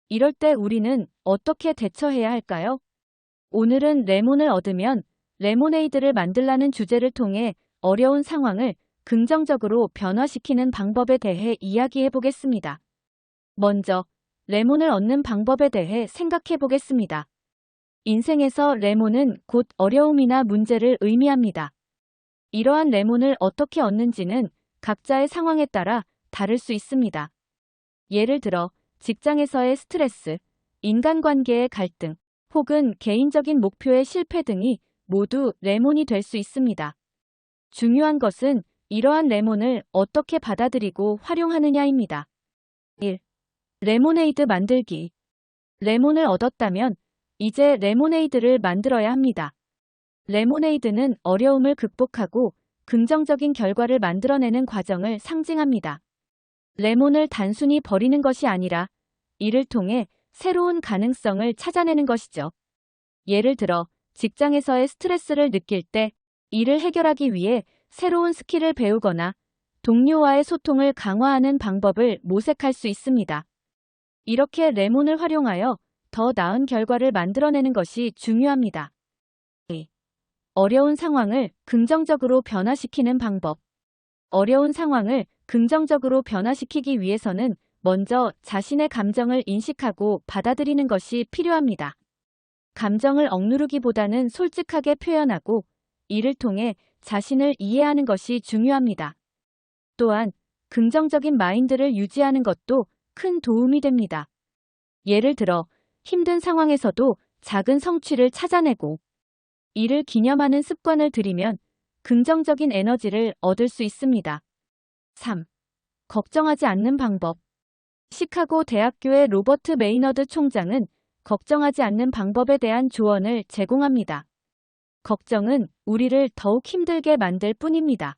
[SPEAKER 1] 이럴 때 우리는 어떻게 대처해야 할까요? 오늘은 레몬을 얻으면 레모네이드를 만들라는 주제를 통해 어려운 상황을 긍정적으로 변화시키는 방법에 대해 이야기해 보겠습니다. 먼저 레몬을 얻는 방법에 대해 생각해 보겠습니다. 인생에서 레몬은 곧 어려움이나 문제를 의미합니다. 이러한 레몬을 어떻게 얻는지는 각자의 상황에 따라 다를 수 있습니다. 예를 들어 직장에서의 스트레스, 인간관계의 갈등, 혹은 개인적인 목표의 실패 등이 모두 레몬이 될 수 있습니다. 중요한 것은 이러한 레몬을 어떻게 받아들이고 활용하느냐입니다. 1. 레모네이드 만들기. 레몬을 얻었다면 이제 레모네이드를 만들어야 합니다. 레모네이드는 어려움을 극복하고 긍정적인 결과를 만들어내는 과정을 상징합니다. 레몬을 단순히 버리는 것이 아니라 이를 통해 새로운 가능성을 찾아내는 것이죠. 예를 들어 직장에서의 스트레스를 느낄 때 이를 해결하기 위해 새로운 스킬을 배우거나 동료와의 소통을 강화하는 방법을 모색할 수 있습니다. 이렇게 레몬을 활용하여 더 나은 결과를 만들어내는 것이 중요합니다. 2. 어려운 상황을 긍정적으로 변화시키는 방법. 어려운 상황을 긍정적으로 변화시키기 위해서는 먼저 자신의 감정을 인식하고 받아들이는 것이 필요합니다. 감정을 억누르기보다는 솔직하게 표현하고 이를 통해 자신을 이해하는 것이 중요합니다. 또한 긍정적인 마인드를 유지하는 것도 큰 도움이 됩니다. 예를 들어 힘든 상황에서도 작은 성취를 찾아내고 이를 기념하는 습관을 들이면 긍정적인 에너지를 얻을 수 있습니다. 3. 걱정하지 않는 방법. 시카고 대학교의 로버트 메이너드 총장은 걱정하지 않는 방법에 대한 조언을 제공합니다. 걱정은 우리를 더욱 힘들게 만들 뿐입니다.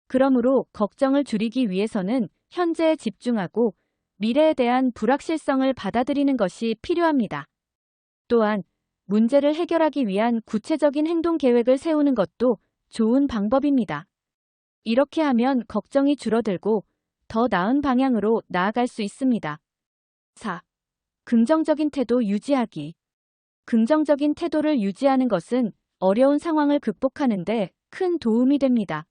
[SPEAKER 1] 그러므로 걱정을 줄이기 위해서는 현재에 집중하고 미래에 대한 불확실성을 받아들이는 것이 필요합니다. 또한 문제를 해결하기 위한 구체적인 행동 계획을 세우는 것도 좋은 방법입니다. 이렇게 하면 걱정이 줄어들고 더 나은 방향으로 나아갈 수 있습니다. 4. 긍정적인 태도 유지하기. 긍정적인 태도를 유지하는 것은 어려운 상황을 극복하는 데 큰 도움이 됩니다.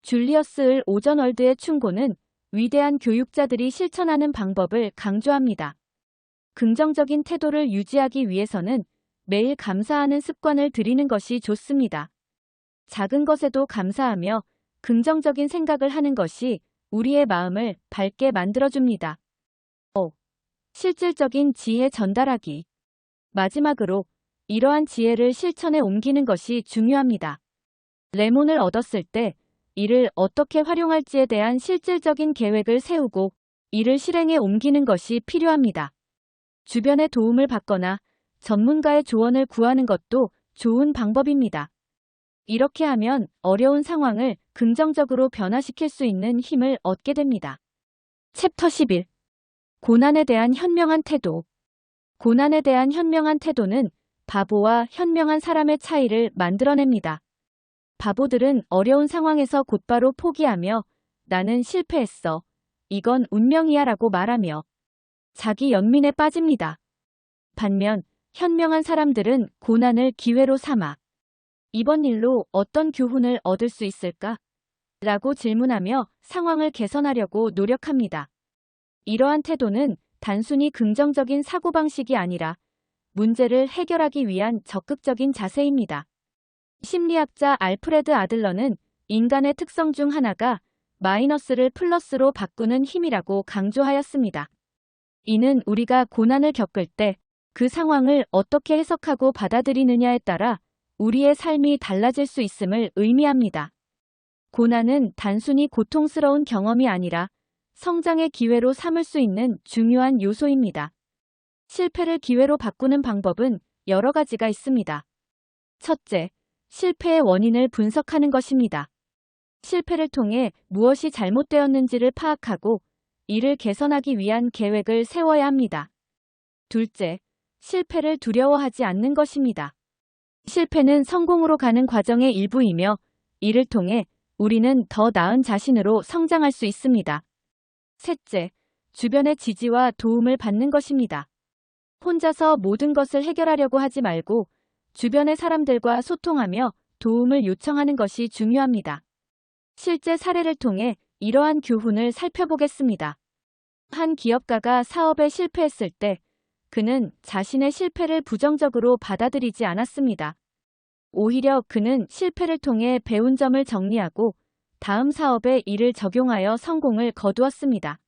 [SPEAKER 1] 줄리어스 을 오전월드의 충고는 위대한 교육자들이 실천하는 방법을 강조합니다. 긍정적인 태도를 유지하기 위해서는 매일 감사하는 습관을 들이는 것이 좋습니다. 작은 것에도 감사하며 긍정적인 생각을 하는 것이 우리의 마음을 밝게 만들어줍니다. 5. 실질적인 지혜 전달하기. 마지막으로 이러한 지혜를 실천에 옮기는 것이 중요합니다. 레몬을 얻었을 때 이를 어떻게 활용할지에 대한 실질적인 계획을 세우고 이를 실행에 옮기는 것이 필요합니다. 주변의 도움을 받거나 전문가의 조언을 구하는 것도 좋은 방법입니다. 이렇게 하면 어려운 상황을 긍정적으로 변화시킬 수 있는 힘을 얻게 됩니다. 챕터 11. 고난에 대한 현명한 태도. 고난에 대한 현명한 태도는 바보와 현명한 사람의 차이를 만들어냅니다. 바보들은 어려운 상황에서 곧바로 포기하며 나는 실패했어. 이건 운명이야 라고 말하며 자기 연민에 빠집니다. 반면 현명한 사람들은 고난을 기회로 삼아 이번 일로 어떤 교훈을 얻을 수 있을까? 라고 질문하며 상황을 개선하려고 노력합니다. 이러한 태도는 단순히 긍정적인 사고방식이 아니라 문제를 해결하기 위한 적극적인 자세입니다. 심리학자 알프레드 아들러는 인간의 특성 중 하나가 마이너스를 플러스로 바꾸는 힘이라고 강조하였습니다. 이는 우리가 고난을 겪을 때 그 상황을 어떻게 해석하고 받아들이느냐에 따라 우리의 삶이 달라질 수 있음을 의미합니다. 고난은 단순히 고통스러운 경험이 아니라 성장의 기회로 삼을 수 있는 중요한 요소입니다. 실패를 기회로 바꾸는 방법은 여러 가지가 있습니다. 첫째, 실패의 원인을 분석하는 것입니다. 실패를 통해 무엇이 잘못되었는지를 파악하고 이를 개선하기 위한 계획을 세워야 합니다. 둘째, 실패를 두려워하지 않는 것입니다. 실패는 성공으로 가는 과정의 일부이며 이를 통해 우리는 더 나은 자신으로 성장할 수 있습니다. 셋째, 주변의 지지와 도움을 받는 것입니다. 혼자서 모든 것을 해결하려고 하지 말고 주변의 사람들과 소통하며 도움을 요청하는 것이 중요합니다. 실제 사례를 통해 이러한 교훈을 살펴보겠습니다. 한 기업가가 사업에 실패했을 때 그는 자신의 실패를 부정적으로 받아들이지 않았습니다. 오히려 그는 실패를 통해 배운 점을 정리하고 다음 사업에 이를 적용하여 성공을 거두었습니다.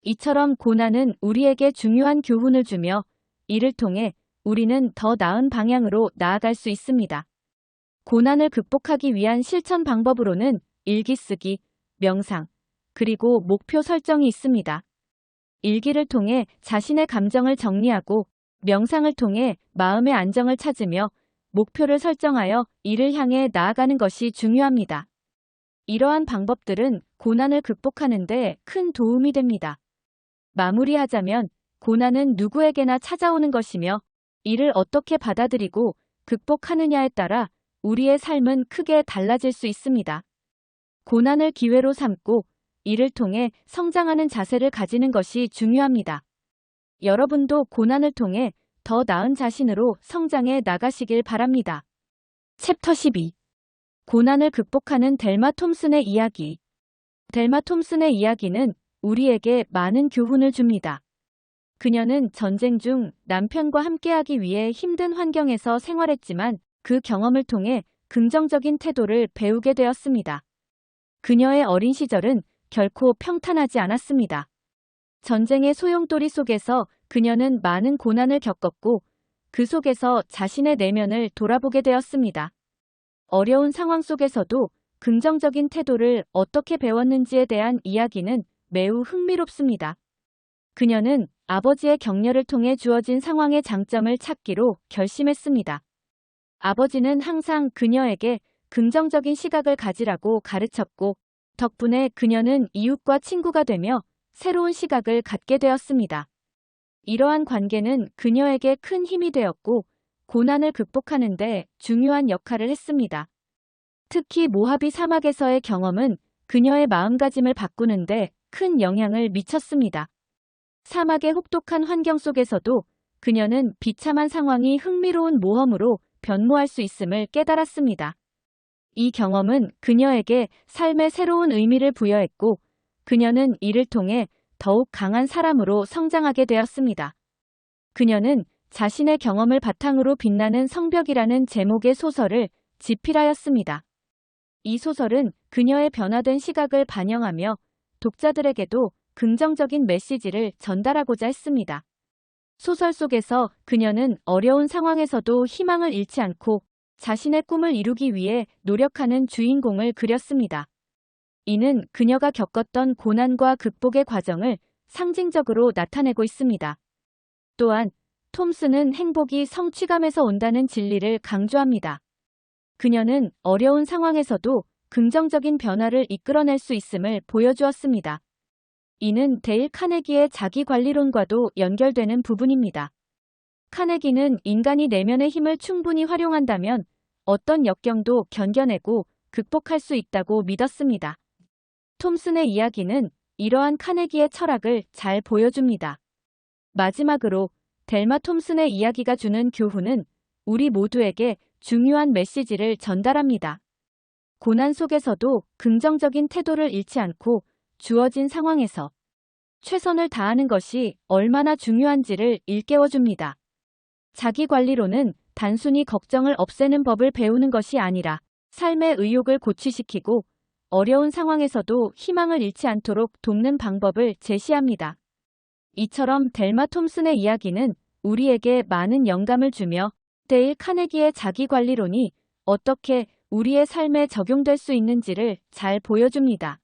[SPEAKER 1] 이처럼 고난은 우리에게 중요한 교훈을 주며 이를 통해 우리는 더 나은 방향으로 나아갈 수 있습니다. 고난을 극복하기 위한 실천 방법으로는 일기 쓰기, 명상, 그리고 목표 설정이 있습니다. 일기를 통해 자신의 감정을 정리하고 명상을 통해 마음의 안정을 찾으며 목표를 설정하여 이를 향해 나아가는 것이 중요합니다. 이러한 방법들은 고난을 극복하는 데 큰 도움이 됩니다. 마무리하자면 고난은 누구에게나 찾아오는 것이며 이를 어떻게 받아들이고 극복하느냐에 따라 우리의 삶은 크게 달라질 수 있습니다. 고난을 기회로 삼고 이를 통해 성장하는 자세를 가지는 것이 중요합니다. 여러분도 고난을 통해 더 나은 자신으로 성장해 나가시길 바랍니다. 챕터 12. 고난을 극복하는 델마 톰슨의 이야기. 델마 톰슨의 이야기는 우리에게 많은 교훈을 줍니다. 그녀는 전쟁 중 남편과 함께하기 위해 힘든 환경에서 생활했지만 그 경험을 통해 긍정적인 태도를 배우게 되었습니다. 그녀의 어린 시절은 결코 평탄하지 않았습니다. 전쟁의 소용돌이 속에서 그녀는 많은 고난을 겪었고 그 속에서 자신의 내면을 돌아보게 되었습니다. 어려운 상황 속에서도 긍정적인 태도를 어떻게 배웠는지에 대한 이야기는 매우 흥미롭습니다. 그녀는 아버지의 격려를 통해 주어진 상황의 장점을 찾기로 결심했습니다. 아버지는 항상 그녀에게 긍정적인 시각을 가지라고 가르쳤고 덕분에 그녀는 이웃과 친구가 되며 새로운 시각을 갖게 되었습니다. 이러한 관계는 그녀에게 큰 힘이 되었고 고난을 극복하는 데 중요한 역할을 했습니다. 특히 모하비 사막에서의 경험은 그녀의 마음가짐을 바꾸는 데 큰 영향을 미쳤습니다. 사막의 혹독한 환경 속에서도 그녀는 비참한 상황이 흥미로운 모험으로 변모할 수 있음을 깨달았습니다. 이 경험은 그녀에게 삶의 새로운 의미를 부여했고 그녀는 이를 통해 더욱 강한 사람으로 성장하게 되었습니다. 그녀는 자신의 경험을 바탕으로 빛나는 성벽이라는 제목의 소설을 집필하였습니다. 이 소설은 그녀의 변화된 시각을 반영하며 독자들에게도 긍정적인 메시지를 전달하고자 했습니다. 소설 속에서 그녀는 어려운 상황에서도 희망을 잃지 않고 자신의 꿈을 이루기 위해 노력하는 주인공을 그렸습니다. 이는 그녀가 겪었던 고난과 극복의 과정을 상징적으로 나타내고 있습니다. 또한 톰슨은 행복이 성취감에서 온다는 진리를 강조합니다. 그녀는 어려운 상황에서도 긍정적인 변화를 이끌어낼 수 있음을 보여주었습니다. 이는 데일 카네기의 자기관리론과도 연결되는 부분입니다. 카네기는 인간이 내면의 힘을 충분히 활용한다면 어떤 역경도 견뎌내고 극복할 수 있다고 믿었습니다. 톰슨의 이야기는 이러한 카네기의 철학을 잘 보여줍니다. 마지막으로 델마 톰슨의 이야기가 주는 교훈은 우리 모두에게 중요한 메시지를 전달합니다. 고난 속에서도 긍정적인 태도를 잃지 않고 주어진 상황에서 최선을 다하는 것이 얼마나 중요한지를 일깨워줍니다. 자기관리론은 단순히 걱정을 없애는 법을 배우는 것이 아니라 삶의 의욕을 고취시키고 어려운 상황에서도 희망을 잃지 않도록 돕는 방법을 제시합니다. 이처럼 델마 톰슨의 이야기는 우리에게 많은 영감을 주며 데일 카네기의 자기관리론이 어떻게 우리의 삶에 적용될 수 있는지를 잘 보여줍니다.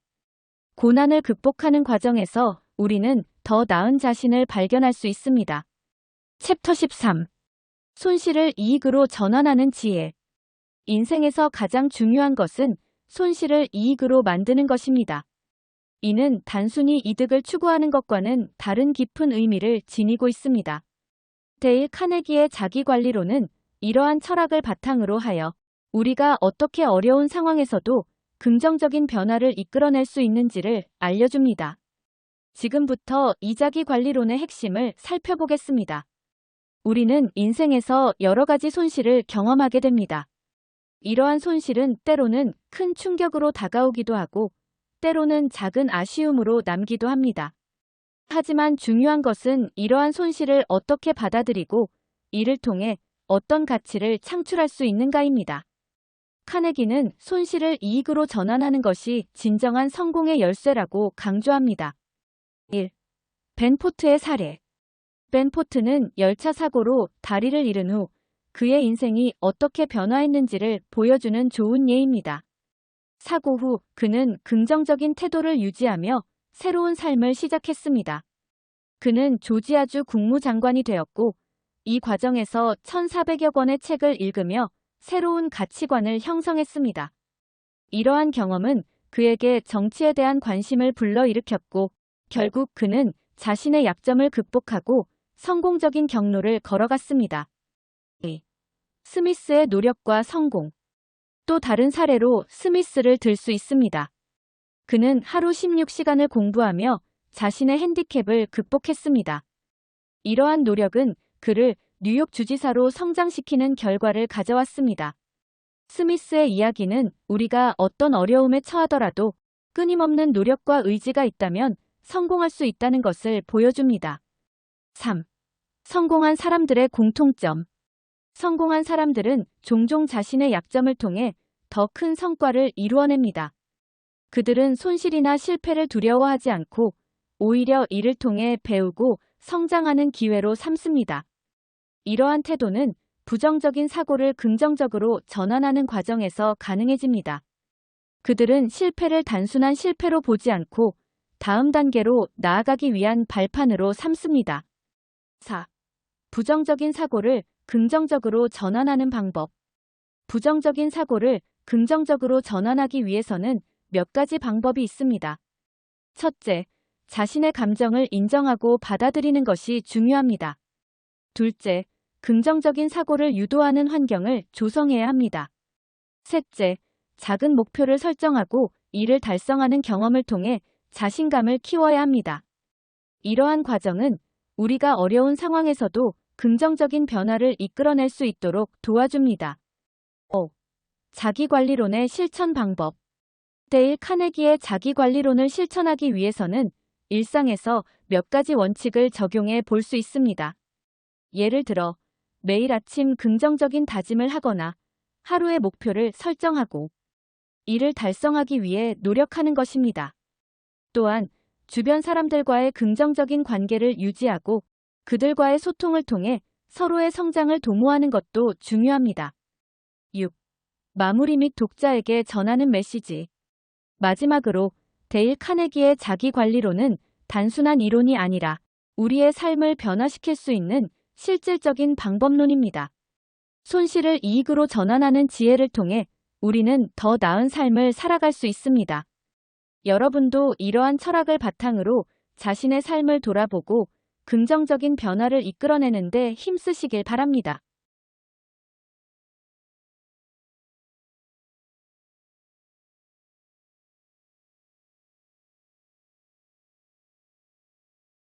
[SPEAKER 1] 고난을 극복하는 과정에서 우리는 더 나은 자신을 발견할 수 있습니다. 챕터 13. 손실을 이익으로 전환하는 지혜. 인생에서 가장 중요한 것은 손실을 이익으로 만드는 것입니다. 이는 단순히 이득을 추구하는 것과는 다른 깊은 의미를 지니고 있습니다. 데일 카네기의 자기관리론은 이러한 철학을 바탕으로 하여 우리가 어떻게 어려운 상황에서도 긍정적인 변화를 이끌어낼 수 있는지를 알려줍니다. 지금부터 이 자기관리론의 핵심을 살펴보겠습니다. 우리는 인생에서 여러 가지 손실을 경험하게 됩니다. 이러한 손실은 때로는 큰 충격으로 다가오기도 하고 때로는 작은 아쉬움으로 남기도 합니다. 하지만 중요한 것은 이러한 손실을 어떻게 받아들이고 이를 통해 어떤 가치를 창출할 수 있는가입니다. 카네기는 손실을 이익으로 전환하는 것이 진정한 성공의 열쇠라고 강조합니다. 1. 벤 포트의 사례. 벤 포트는 열차 사고로 다리를 잃은 후 그의 인생이 어떻게 변화했는지를 보여주는 좋은 예입니다. 사고 후 그는 긍정적인 태도를 유지하며 새로운 삶을 시작했습니다. 그는 조지아주 국무장관이 되었고 이 과정에서 1,400여 권의 책을 읽으며 새로운 가치관을 형성했습니다. 이러한 경험은 그에게 정치에 대한 관심을 불러일으켰고 결국 그는 자신의 약점을 극복하고 성공적인 경로를 걸어갔습니다. 2. 스미스의 노력과 성공. 또 다른 사례로 스미스를 들 수 있습니다. 그는 하루 16시간을 공부하며 자신의 핸디캡을 극복했습니다. 이러한 노력은 그를 뉴욕 주지사로 성장시키는 결과를 가져왔습니다. 스미스의 이야기는 우리가 어떤 어려움에 처하더라도 끊임없는 노력과 의지가 있다면 성공할 수 있다는 것을 보여줍니다. 3. 성공한 사람들의 공통점. 성공한 사람들은 종종 자신의 약점을 통해 더 큰 성과를 이루어냅니다. 그들은 손실이나 실패를 두려워하지 않고 오히려 이를 통해 배우고 성장하는 기회로 삼습니다. 이러한 태도는 부정적인 사고를 긍정적으로 전환하는 과정에서 가능해집니다. 그들은 실패를 단순한 실패로 보지 않고 다음 단계로 나아가기 위한 발판으로 삼습니다. 4. 부정적인 사고를 긍정적으로 전환하는 방법. 부정적인 사고를 긍정적으로 전환하기 위해서는 몇 가지 방법이 있습니다. 첫째, 자신의 감정을 인정하고 받아들이는 것이 중요합니다. 둘째, 긍정적인 사고를 유도하는 환경을 조성해야 합니다. 셋째, 작은 목표를 설정하고 이를 달성하는 경험을 통해 자신감을 키워야 합니다. 이러한 과정은 우리가 어려운 상황에서도 긍정적인 변화를 이끌어낼 수 있도록 도와줍니다. 5. 자기관리론의 실천 방법. 데일 카네기의 자기관리론을 실천하기 위해서는 일상에서 몇 가지 원칙을 적용해 볼 수 있습니다. 예를 들어 매일 아침 긍정적인 다짐을 하거나 하루의 목표를 설정하고 이를 달성하기 위해 노력하는 것입니다. 또한 주변 사람들과의 긍정적인 관계를 유지하고 그들과의 소통을 통해 서로의 성장을 도모하는 것도 중요합니다. 6. 마무리 및 독자에게 전하는 메시지. 마지막으로 데일 카네기의 자기관리론은 단순한 이론이 아니라 우리의 삶을 변화시킬 수 있는 실질적인 방법론입니다. 손실을 이익으로 전환하는 지혜를 통해 우리는 더 나은 삶을 살아갈 수 있습니다. 여러분도 이러한 철학을 바탕으로 자신의 삶을 돌아보고 긍정적인 변화를 이끌어내는 데 힘쓰시길 바랍니다.